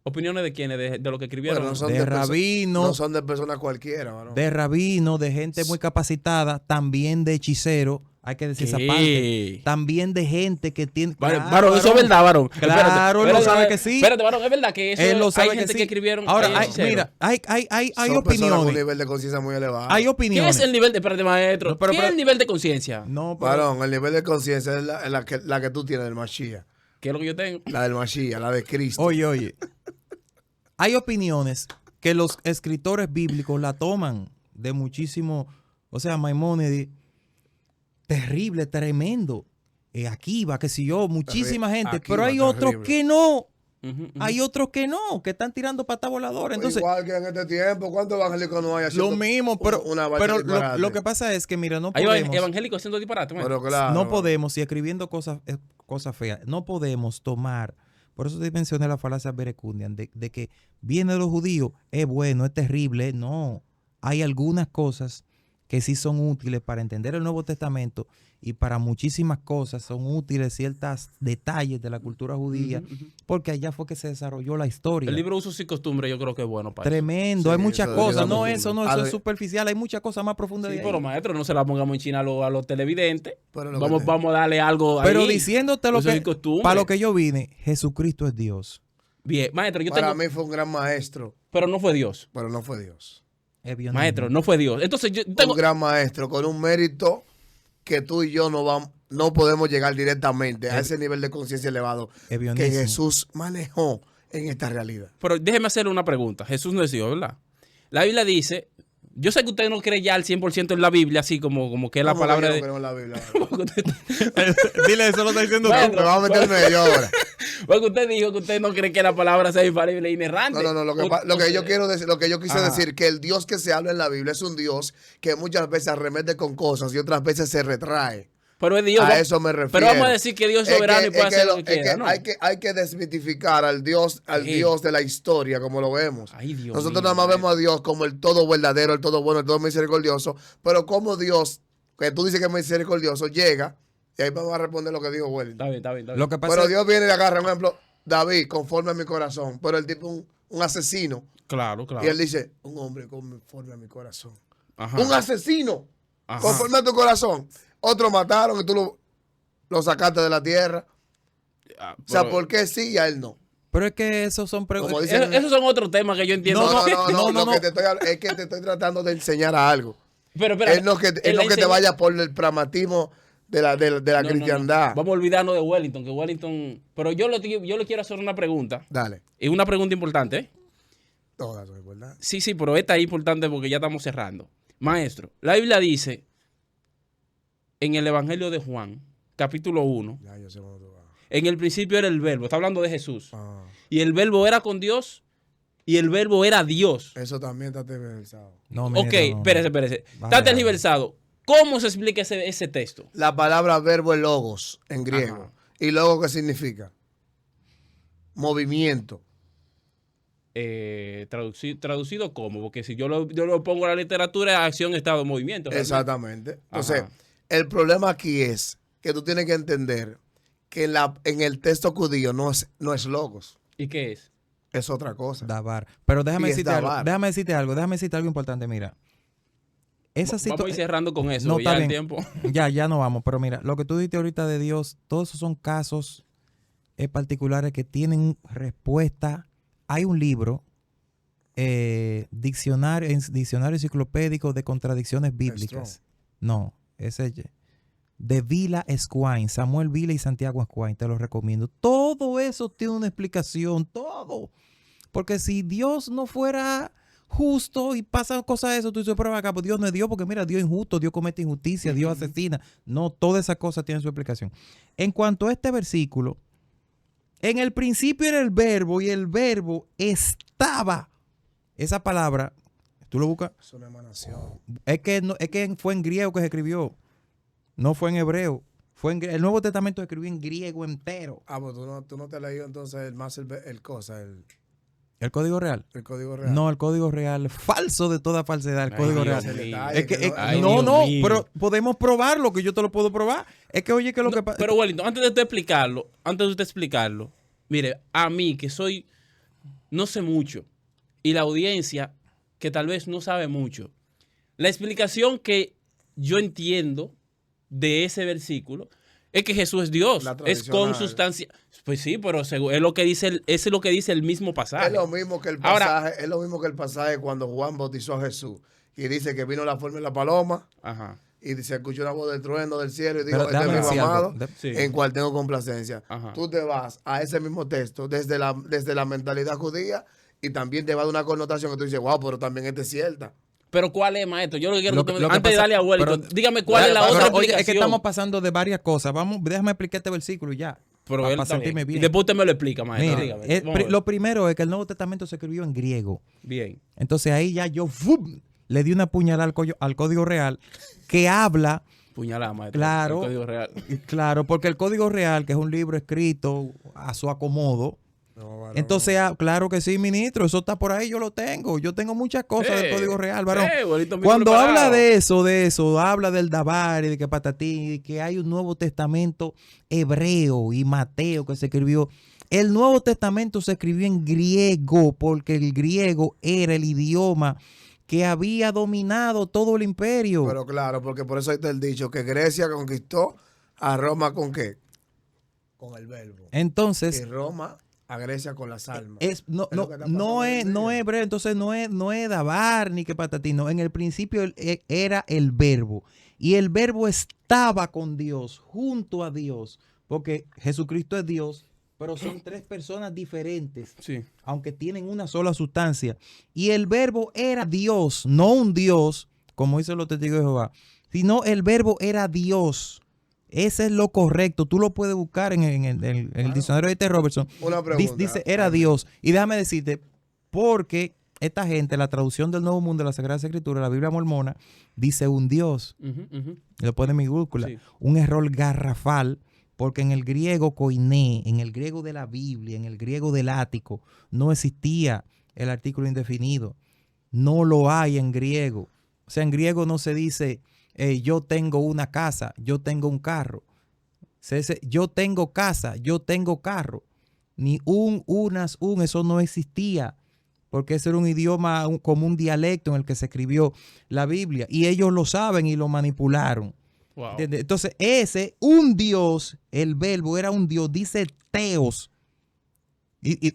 ¿Opiniones de quiénes? De lo que escribieron. Bueno, no son De perso- rabinos. No son de personas cualquiera, varón. De rabino, de gente muy capacitada, también de hechicero, hay que decir esa ¿Qué? parte. También de gente que tiene. Varón, eso es verdad, varón. Claro, él lo sabe que sí. Espérate, varón, es verdad que eso Él lo hay sabe gente que sí. que escribieron. Ahora, hay hay, hechiceros. mira, hay Son personas con un opiniones. nivel de conciencia muy elevado. Hay ¿Qué opiniones. es el nivel de, espérate, maestro? No, pero- ¿Qué es el nivel de conciencia? No, pero- Varón, el nivel de conciencia es la que tú tienes del Mashiach. ¿Qué es lo que yo tengo? La del Mashiach, la de Cristo. Oye. Hay opiniones que los escritores bíblicos la toman de muchísimo. O sea, Maimónides, terrible, tremendo. Akiva, qué sé yo, muchísima gente. Akiva, pero hay otros terrible. que no. Ujú, ujú. Hay otros que no, que están tirando patas voladoras. Entonces, Igual que en este tiempo, ¿cuántos evangélicos no hay haciendo lo mismo, pero, una vaina pero disparate? lo que pasa es que, mira, no Hay podemos, evangélicos haciendo disparate, maestro. Pero claro. no podemos, y escribiendo cosas feas, no podemos tomar, por eso te mencioné la falacia berecundian, de que viene de los judíos, es bueno, es terrible, no. Hay algunas cosas que sí son útiles para entender el Nuevo Testamento y para muchísimas cosas son útiles ciertos detalles de la cultura judía, porque allá fue que se desarrolló la historia. El libro Usos y Costumbres yo creo que es bueno para eso. Tremendo, Sí, hay muchas eso cosas, digamos, eso algo- es superficial, hay muchas cosas más profundas Sí, de pero ahí. maestro, no se la pongamos en China a los televidentes. Pero lo Vamos, que te- vamos a darle algo Pero ahí. diciéndote lo Usos y que, costumbres. para lo que yo vine, Jesucristo es Dios. Bien, maestro, yo Para tengo... mí fue un gran maestro, Pero no fue Dios. pero no fue Dios. Es bionismo. Maestro, no fue Dios. Entonces yo tengo... Un gran maestro con un mérito que tú y yo no podemos llegar directamente a ese nivel de conciencia elevado Es que bionismo. Jesús manejó en esta realidad. Pero déjeme hacerle una pregunta. Jesús no es Dios, ¿verdad? La Biblia dice... Yo sé que usted no cree ya al 100% en la Biblia, así como que es la ¿Cómo que palabra yo no de... creo en la Biblia? Dile, eso lo está diciendo Bueno, Me va a meter medio ahora. Porque usted dijo que usted no cree que la palabra sea infalible e inerrante. No, lo que yo quiero decir, lo que yo quise Ajá. decir, que el Dios que se habla en la Biblia es un Dios que muchas veces arremete con cosas y otras veces se retrae. Pero es Dios. A eso me refiero. Pero vamos a decir que Dios es soberano y puede hacer lo que quiera, ¿no? Hay que desmitificar al Dios Sí. Dios de la historia, como lo vemos. Ay, Dios Nosotros mío, nada más vemos a Dios como el todo verdadero, el todo bueno, el todo misericordioso, pero como Dios, que tú dices que es misericordioso, llega, y ahí vamos a responder lo que dijo Wellington. Está bien. Lo que pasa Pero es Dios viene y le agarra, un ejemplo, David, conforme a mi corazón, pero el tipo un asesino, Claro. y él dice, un hombre conforme a mi corazón. Ajá. Un asesino, Ajá. conforme a tu corazón. Otro mataron y tú lo sacaste de la tierra. Ah, O sea, pero- ¿por qué sí y a él no? pero es que esos son Como preguntas. dice- Esos son otros temas que yo entiendo. No, no, lo que te estoy, es que te estoy tratando de enseñar a algo. Pero espera, Es no que te vaya por el pragmatismo de la cristiandad. Vamos a olvidarnos de Wellington, que Wellington... Pero yo le quiero hacer una pregunta. Dale. Y una pregunta importante, ¿eh? Todas, ¿verdad? Sí, pero esta es importante porque ya estamos cerrando. Maestro, la Biblia dice en el Evangelio de Juan, capítulo 1, Ya, yo sé cómo tú vas. en el principio era el verbo, está hablando de Jesús. Ah, Y el verbo era con Dios y el verbo era Dios. eso también está tergiversado. No, Ok, ministro, no. espérese. Vale, Está vale. tergiversado. ¿Cómo se explica ese texto? La palabra verbo es logos en griego. Ajá. ¿Y logo qué significa? Movimiento. Traducido ¿cómo? Porque si yo lo pongo en la literatura, acción, estado, movimiento. realmente. Exactamente. Entonces, Ajá. el problema aquí es que tú tienes que entender que en el texto judío no es logos, ¿Y qué es? es otra cosa. Dabar. Pero déjame Y es decirte algo, dabar. déjame decirte algo importante, mira. Esa Vamos a ir situación cerrando con eso, no, ya está el bien. tiempo. ya no vamos, pero mira, lo que tú dijiste ahorita de Dios, todos esos son casos particulares que tienen respuesta hay un libro, diccionario enciclopédico de contradicciones bíblicas. No, ese de Vila Esquine, Samuel Vila y Santiago Esquine, te lo recomiendo. Todo eso tiene una explicación, todo. Porque si Dios no fuera justo y pasan cosas de eso, tú dices, pero acá, pues Dios no es Dios, porque mira, Dios es injusto, Dios comete injusticia, Dios asesina. No, todas esas cosas tienen su explicación. En cuanto a este versículo, en el principio era el verbo y el verbo estaba. Esa palabra, tú lo buscas. Es una emanación. Es que fue en griego que se escribió, no fue en hebreo. El Nuevo Testamento se escribió en griego entero. Ah, pues tú no te has leído entonces ¿El código real? el código real. No, el código real, falso de toda falsedad, el Ay, código Dios real. mío. Es que, Ay, no, Dios mío. pero podemos probarlo, que yo te lo puedo probar. Es que, oye, que lo No, que pasa. pero Wellington, antes de usted explicarlo, mire, a mí que no sé mucho, y la audiencia que tal vez no sabe mucho, la explicación que yo entiendo de ese versículo es que Jesús es Dios, La es tradicional. consustancia. Pues sí, pero es lo que dice es lo que dice el mismo pasaje. Es lo mismo que el pasaje, es lo mismo que el pasaje cuando Juan bautizó a Jesús y dice que vino la forma de la paloma Ajá. y se escuchó una voz del trueno del cielo y dijo, Pero este es déjame mi decir hijo algo. amado, Sí. en cual tengo complacencia. Ajá. Tú te vas a ese mismo texto desde la mentalidad judía y también te va a dar una connotación que tú dices, wow, pero también esta es cierta. Pero ¿cuál es, maestro? Yo lo que quiero Lo que que- me- lo que antes de pasa- darle a Wellington, pero- dígame cuál es la Pero, otra Oye, explicación. es que estamos pasando de varias cosas. Déjame explicar este versículo y ya. Pero Para él está sentirme bien. bien. Y después usted me lo explica, maestro. Mire, Dígame. Vamos a ver. lo primero es que el Nuevo Testamento se escribió en griego. Bien. Entonces ahí ya yo ¡fum! Le di una puñalada al código real que habla, Puñalada, maestro. Claro. El código real. claro, porque el código real, que es un libro escrito a su acomodo, entonces, claro que sí, ministro, eso está por ahí, yo lo tengo. Yo tengo muchas cosas del código real, varón. Wellington vino Cuando preparado. habla de eso, habla del Dabar y de que patatín, y que hay un Nuevo Testamento hebreo y Mateo que se escribió. El Nuevo Testamento se escribió en griego porque el griego era el idioma que había dominado todo el imperio. Pero claro, porque por eso está el dicho que Grecia conquistó a Roma ¿con qué? Con el verbo. Entonces, Y Roma a Grecia con las almas. no Es lo que está pasando no hoy es en no día. es hebreo, entonces no es Dabar ni que patatín, no. En el principio era el verbo y el verbo estaba con Dios, junto a Dios, porque Jesucristo es Dios, pero son tres personas diferentes, Sí. aunque tienen una sola sustancia. Y el verbo era Dios, no un Dios, como dice los testigos de Jehová, sino el verbo era Dios. Ese es lo correcto. Tú lo puedes buscar en el diccionario de T. Robertson. Una pregunta. Dice, era Dios. Y déjame decirte, porque esta gente, la traducción del Nuevo Mundo de la Sagrada Escritura, la Biblia mormona, dice un Dios. Ujú, ujú. Y lo pone en minúscula. Sí. Un error garrafal, porque en el griego koiné, en el griego de la Biblia, en el griego del ático, no existía el artículo indefinido. No lo hay en griego. O sea, en griego no se dice yo tengo una casa, yo tengo un carro. Se dice yo tengo casa, yo tengo carro. Ni unas, eso no existía. Porque ese era un idioma como un dialecto en el que se escribió la Biblia. Y ellos lo saben y lo manipularon. Wow. ¿Entiendes? Entonces, un Dios, el verbo era un Dios, dice teos.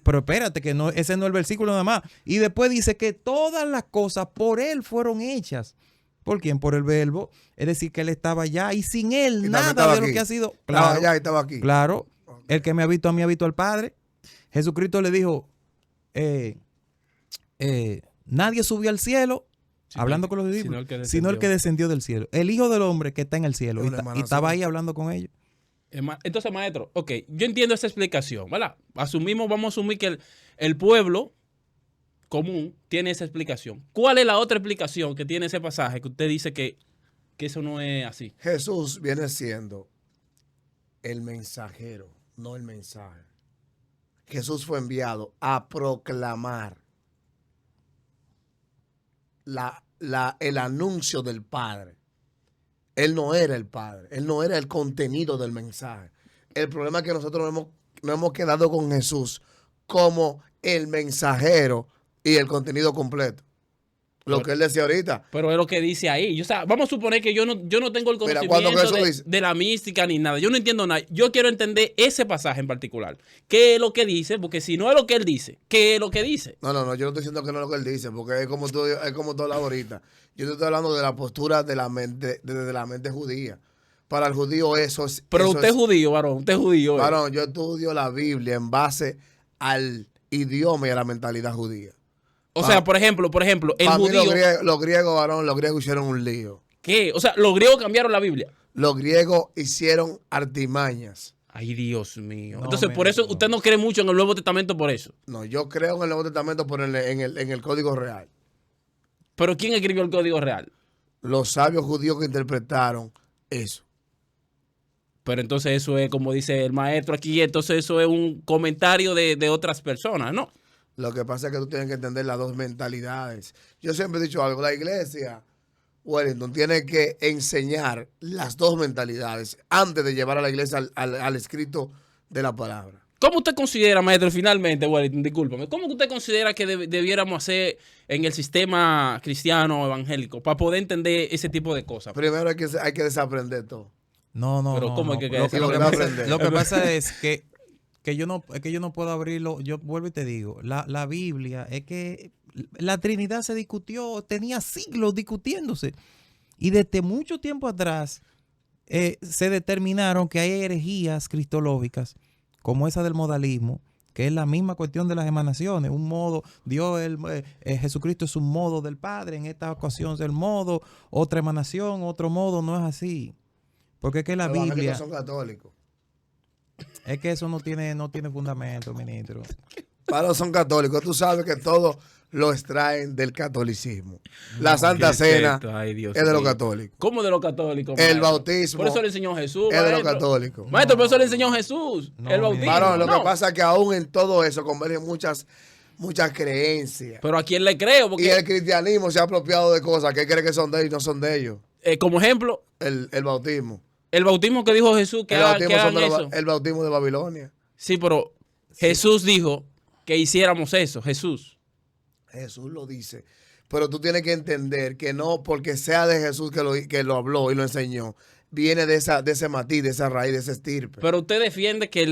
Pero espérate, que no, ese no es el versículo nada más. Y después dice que todas las cosas por él fueron hechas. ¿Por quién? Por el verbo. Es decir, que él estaba allá y sin él Y también nada estaba de lo aquí. que ha sido. Estaba Claro, allá y estaba aquí. claro. El que me ha visto a mí ha visto al Padre. Jesucristo le dijo, nadie subió al cielo, hablando con los discípulos, sino el que descendió del cielo. El Hijo del Hombre que está en el cielo. Es Y, una y emanación. estaba ahí hablando con ellos. Entonces, maestro, ok, yo entiendo esa explicación, ¿verdad? Vamos a asumir que el pueblo común tiene esa explicación. ¿Cuál es la otra explicación que tiene ese pasaje que usted dice que eso no es así? Jesús viene siendo el mensajero, no el mensaje. Jesús fue enviado a proclamar el anuncio del Padre. Él no era el Padre, él no era el contenido del mensaje. El problema es que nosotros no hemos quedado con Jesús como el mensajero y el contenido completo. Lo que él decía ahorita. Pero es lo que dice ahí. O sea, vamos a suponer que yo no tengo el Mira, conocimiento cuando Jesús dice- de la mística ni nada. Yo no entiendo nada. Yo quiero entender ese pasaje en particular. ¿Qué es lo que dice? Porque si no es lo que él dice, ¿qué es lo que dice? No, yo no estoy diciendo que no es lo que él dice, porque es como tú hablas ahorita. Yo te estoy hablando de la postura de la mente judía. Para el judío eso es... Pero eso usted es judío, varón. Usted es judío. Varón, yo estudio la Biblia en base al idioma y a la mentalidad judía. O sea, por ejemplo, el Para mí judío... los griegos, varón, los griegos hicieron un lío. ¿Qué? O sea, los griegos cambiaron la Biblia. Los griegos hicieron artimañas. Ay, Dios mío. No, Entonces, por eso no. usted no cree mucho en el Nuevo Testamento por eso. No, yo creo en el Nuevo Testamento por en el Código Real. Pero ¿quién escribió el Código Real? Los sabios judíos que interpretaron eso. Pero entonces eso es, como dice el maestro aquí, entonces eso es un comentario de otras personas, ¿no? Lo que pasa es que tú tienes que entender las dos mentalidades. Yo siempre he dicho algo, la iglesia, Wellington, tiene que enseñar las dos mentalidades antes de llevar a la iglesia al escrito de la palabra. ¿Cómo usted considera, maestro, finalmente, Wellington, discúlpame, cómo usted considera que debiéramos hacer en el sistema cristiano evangélico para poder entender ese tipo de cosas? Primero hay que desaprender todo. No, Pero no, ¿cómo no. hay que Lo, decirlo? lo que Lo que pasa, aprender. lo que pasa es que yo no puedo abrirlo. Yo vuelvo y te digo, la Biblia es que la Trinidad se discutió, tenía siglos discutiéndose. Y desde mucho tiempo atrás se determinaron que hay herejías cristológicas, como esa del modalismo, que es la misma cuestión de las emanaciones. Un modo, Jesucristo es un modo del Padre, en esta ocasión es el modo, otra emanación, otro modo, no es así. Porque es que la Los evangélicos Biblia, son católicos. es que eso no tiene fundamento, ministro. Para los son católicos, tú sabes que todo lo extraen del catolicismo. La Santa ¿Qué es Cena esto? Ay, Dios es de los mío. católicos. ¿Cómo de los católicos? El maestro? bautismo Por eso le enseñó Jesús. es de los maestro. católicos. Maestro, por eso le enseñó Jesús. No, el bautismo. Varón, lo No. que pasa es que aún en todo eso convergen muchas creencias. Pero ¿a quién le creo? Y Porque, el cristianismo se ha apropiado de cosas que cree que son de ellos y no son de ellos. como ejemplo, El bautismo. el bautismo que dijo Jesús, que El hagan bautismo, son de eso. el bautismo de Babilonia. Sí, pero Jesús dijo que hiciéramos eso. Jesús. Jesús lo dice. Pero tú tienes que entender que no porque sea de Jesús que lo habló y lo enseñó, viene de ese matiz, de esa raíz, de ese estirpe. Pero usted defiende que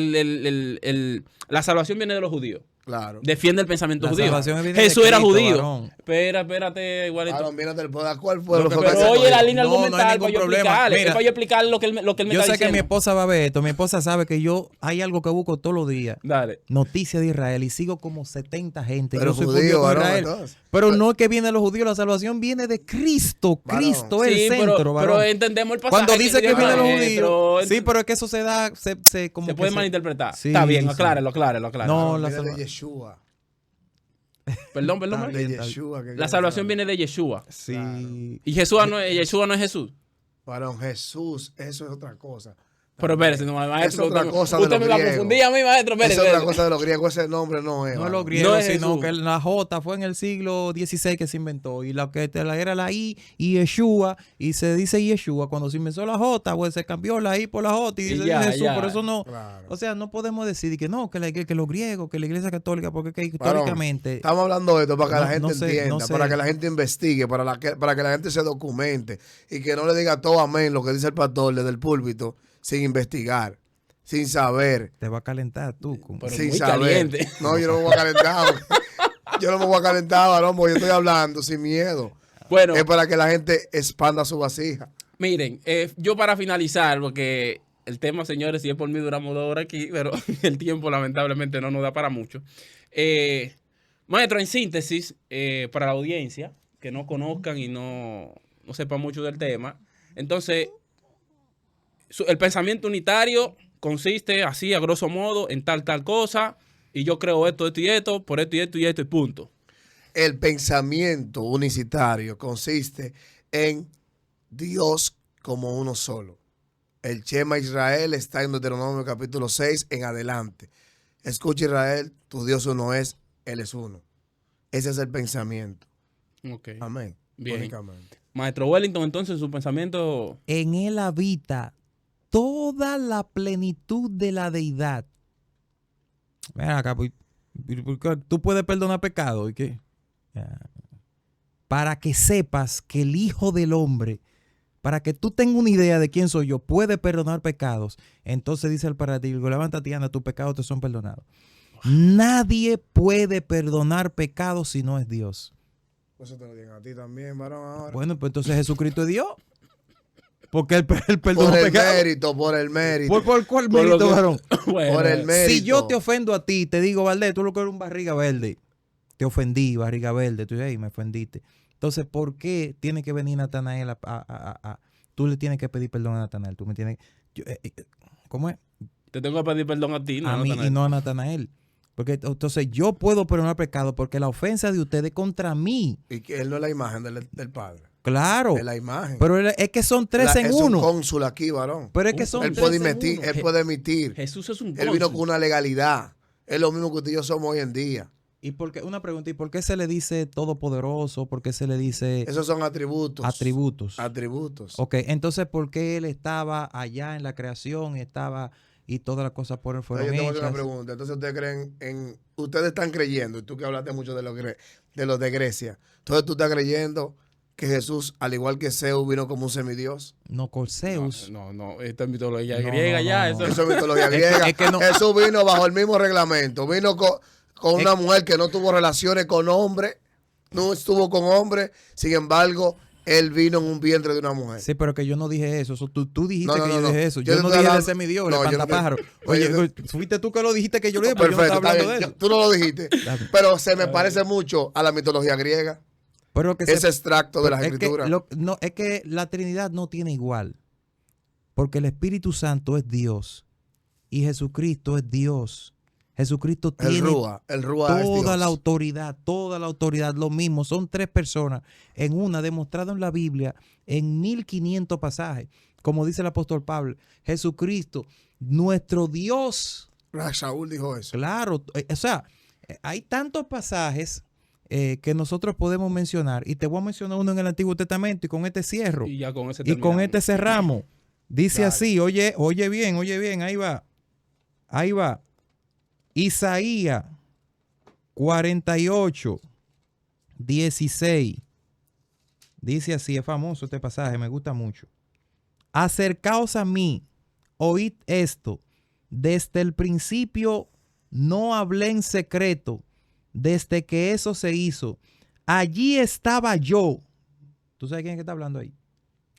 la salvación viene de los judíos. Claro. Defiende el pensamiento La judío. salvación viene de Jesús era Cristo, judío. varón. Espérate, igualito. Varón, viene del poder. ¿Cuál fue lo que Pero fue que oye se la dijo? línea No, no hay argumental ningún para yo problema. explicarle. Mira, Es para yo explicar lo que él me Yo está sé que diciendo. mi esposa va a ver esto. Mi esposa sabe que yo hay algo que busco todos los días. Dale. Noticias de Israel y sigo como 70 gente. Pero yo soy judío, judío con varón, Israel. entonces. Pero no es que viene de los judíos, la salvación viene de Cristo. Varón. Cristo es Sí, el centro, varón. pero entendemos el pasaje. Cuando dice que dice viene de los maestro, judíos. Sí, pero es que eso se da, como se que puede malinterpretar. Sí, Está bien, sí. aclárelo. No, Varón, la viene de salva- Yeshua. Perdón. Está maestro. bien. De Yeshua. que La salvación viene de Yeshua. Sí. Claro. Y Yeshua no es Jesús. Varón, Jesús, eso es otra cosa. Pero espérese, no, maestro. Es otra usted cosa de usted los me va a griegos. confundir a mí, maestro. Eso Espérese, es otra espérese. cosa de los griegos. Ese nombre no es. No varón. los griegos, No es sino Jesús. que la J fue en el siglo XVI que se inventó. Y la que era la I y Yeshua. Y se dice Yeshua. Cuando se inventó la J, pues se cambió la I por la J y Y dice ya, Jesús. ya. Por eso no. Claro. O sea, no podemos decir que no, que los griegos, que la iglesia católica, porque que Varón, históricamente. estamos hablando de esto para que No- la gente no sé, entienda, no sé. para que la gente investigue, para que la gente se documente y que no le diga todo amén lo que dice el pastor desde el púlpito sin investigar, sin saber, Te va a calentar tú. Pero sin muy saber. caliente. No, yo no me voy a calentar. Yo no me voy a calentar, varón, porque yo estoy hablando sin miedo. Bueno, Es para que la gente expanda su vasija. miren, yo para finalizar, porque el tema, señores, si es por mí duramos 2 horas aquí, pero el tiempo lamentablemente no nos da para mucho. Maestro, en síntesis, para la audiencia, que no conozcan y no sepan mucho del tema, entonces, el pensamiento unitario consiste así, a grosso modo, en tal cosa, y yo creo esto y esto, por esto y esto y punto. El pensamiento unicitario consiste en Dios como uno solo. El Shema Israel está en Deuteronomio capítulo 6 en adelante. Escucha Israel, tu Dios uno es, Él es uno. Ese es el pensamiento. Ok. Amén. Bien. Únicamente. Maestro Wellington, entonces, su pensamiento... En él habita toda la plenitud de la deidad. Ven acá, pues, tú puedes perdonar pecado, ¿y qué? Ya. para que sepas que el Hijo del Hombre, para que tú tengas una idea de quién soy yo, puede perdonar pecados. Entonces dice el paradigma, levántate y anda, tus pecados te son perdonados. Nadie puede perdonar pecados si no es Dios. Eso te lo digan a ti también, varón, ahora. Bueno, pues entonces Jesucristo es Dios. Porque él perdonó Por el pecados. mérito, por el mérito. ¿Por cuál Por lo mérito, que- varón? Bueno, Por el mérito. Si yo te ofendo a ti, te digo, Valdés, tú lo que eres un barriga verde. Te ofendí, barriga verde. Tú dices, hey, me ofendiste. Entonces, ¿por qué tiene que venir Natanael tú le tienes que pedir perdón a Natanael? Tú me tienes... ¿Cómo es? te tengo que pedir perdón a ti, no A mí Natanael. y no a Natanael. Porque entonces yo puedo perdonar pecado porque la ofensa de ustedes contra mí. Y que él no es la imagen del Padre. Claro. Es la imagen. Pero es que son tres en Es uno. un cónsul aquí, varón. Pero es que son Él tres puede en emitir, uno. él puede emitir. Jesús es un Él vino cónsul. con una legalidad. Es lo mismo que usted y yo somos hoy en día. ¿Y por qué? Una pregunta, ¿y por qué se le dice todopoderoso? ¿Por qué se le dice Esos son atributos. atributos? Atributos. Ok, entonces, ¿por qué él estaba allá en la creación y todas las cosas por él Entonces, fueron yo tengo una hechas? pregunta. Entonces, ustedes creen en. Ustedes están creyendo, y tú que hablaste mucho de los de Grecia. Entonces, tú estás creyendo que Jesús, al igual que Zeus, vino como un semidios. No, Corseus. No, esta es mitología No, griega no, ya. no, no. Eso es mitología griega. es que no- Jesús vino bajo el mismo reglamento. Vino con una mujer que no tuvo relaciones con hombre. No estuvo con hombre. Sin embargo, él vino en un vientre de una mujer. Sí, pero que yo no dije eso. Tú dijiste No, no, que no, yo no. dije eso. Yo Yo te no estoy dije de hablando- semidioso, No, el yo no te- espantapájaro. Oye, Oye, fuiste tú que lo dijiste que yo lo dije, pero yo no Perfecto, estaba está hablando de bien. eso. Tú no lo dijiste. bien. Pero se me parece mucho a la mitología griega. Pero que Ese extracto de las es que escrituras. no, es que la Trinidad no tiene igual. Porque el Espíritu Santo es Dios. Y Jesucristo es Dios. Jesucristo El tiene Rúa es toda Dios. la autoridad, lo mismo. Son tres personas en una, demostrado en la Biblia en 1500 pasajes. Como dice el apóstol Pablo, Jesucristo, nuestro Dios. Saúl dijo eso. Claro, o sea, hay tantos pasajes que nosotros podemos mencionar. Y te voy a mencionar uno en el Antiguo Testamento y con este cierro. Y ya con ese Y con terminamos. este cerramos. Dice Dale. así, oye bien, ahí va. Ahí va. Isaías 48, 16. Dice así, es famoso este pasaje, me gusta mucho. Acercaos a mí, oíd esto. Desde el principio no hablé en secreto, desde que eso se hizo. Allí estaba yo. ¿Tú sabes quién es que está hablando ahí?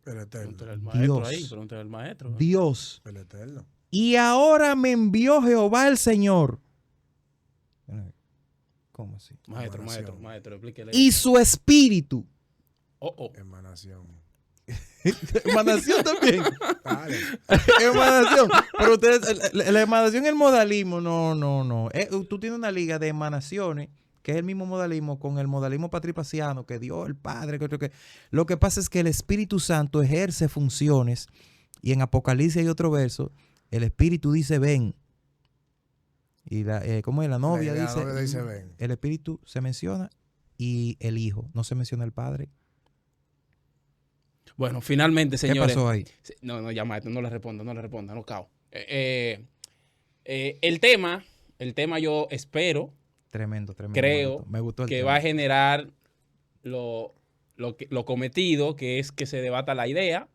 El eterno. Pregúntale al maestro Dios. ahí, pregúntale al maestro. Dios. El eterno. Y ahora me envió Jehová el Señor. ¿Cómo así? Maestro, explíquele. Y su espíritu. Oh. Emanación. Emanación también. Dale. Emanación. Pero ustedes, la emanación y el modalismo, no. Tú tienes una liga de emanaciones, que es el mismo modalismo con el modalismo patripaciano que Dios, el Padre. Lo que pasa es que el Espíritu Santo ejerce funciones, y en Apocalipsis hay otro verso, el Espíritu dice ven. Y ¿cómo es? La novia La dice, novia dice ven. el Espíritu se menciona y el Hijo, no se menciona el Padre. Bueno, finalmente, ¿Qué señores. pasó ahí? No, ya, maestro, no le responda, no cao. El tema yo espero, Tremendo. creo me gustó el que tema. va a generar lo cometido, que es que se debata la idea,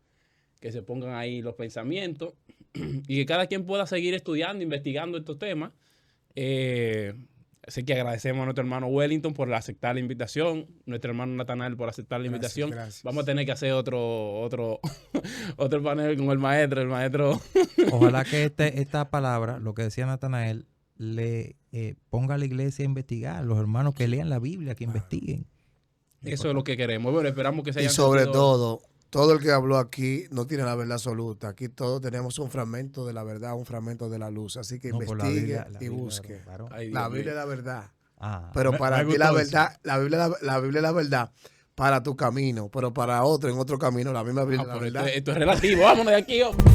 que se pongan ahí los pensamientos y que cada quien pueda seguir estudiando, investigando estos temas. Así que agradecemos a nuestro hermano Wellington por aceptar la invitación, nuestro hermano Natanael por aceptar la Gracias, invitación. gracias. Vamos a tener que hacer otro panel con el maestro. Ojalá que esta palabra, lo que decía Natanael, le ponga a la iglesia a investigar, los hermanos que lean la Biblia, que investiguen. Eso es lo que queremos. Bueno, esperamos que se Y hayan sobre sentido- todo el que habló aquí no tiene la verdad absoluta. Aquí todos tenemos un fragmento de la verdad, un fragmento de la luz. Así que No, por la investigue Biblia, la y Biblia, busque. varón. Ay, Dios La mío. Biblia es la verdad. Ah, Pero me para ti gustó la eso. verdad, la Biblia es la verdad para tu camino. Pero para otro, en otro camino, la misma Biblia es la Pero verdad. esto es relativo. Vámonos de aquí. Hombre.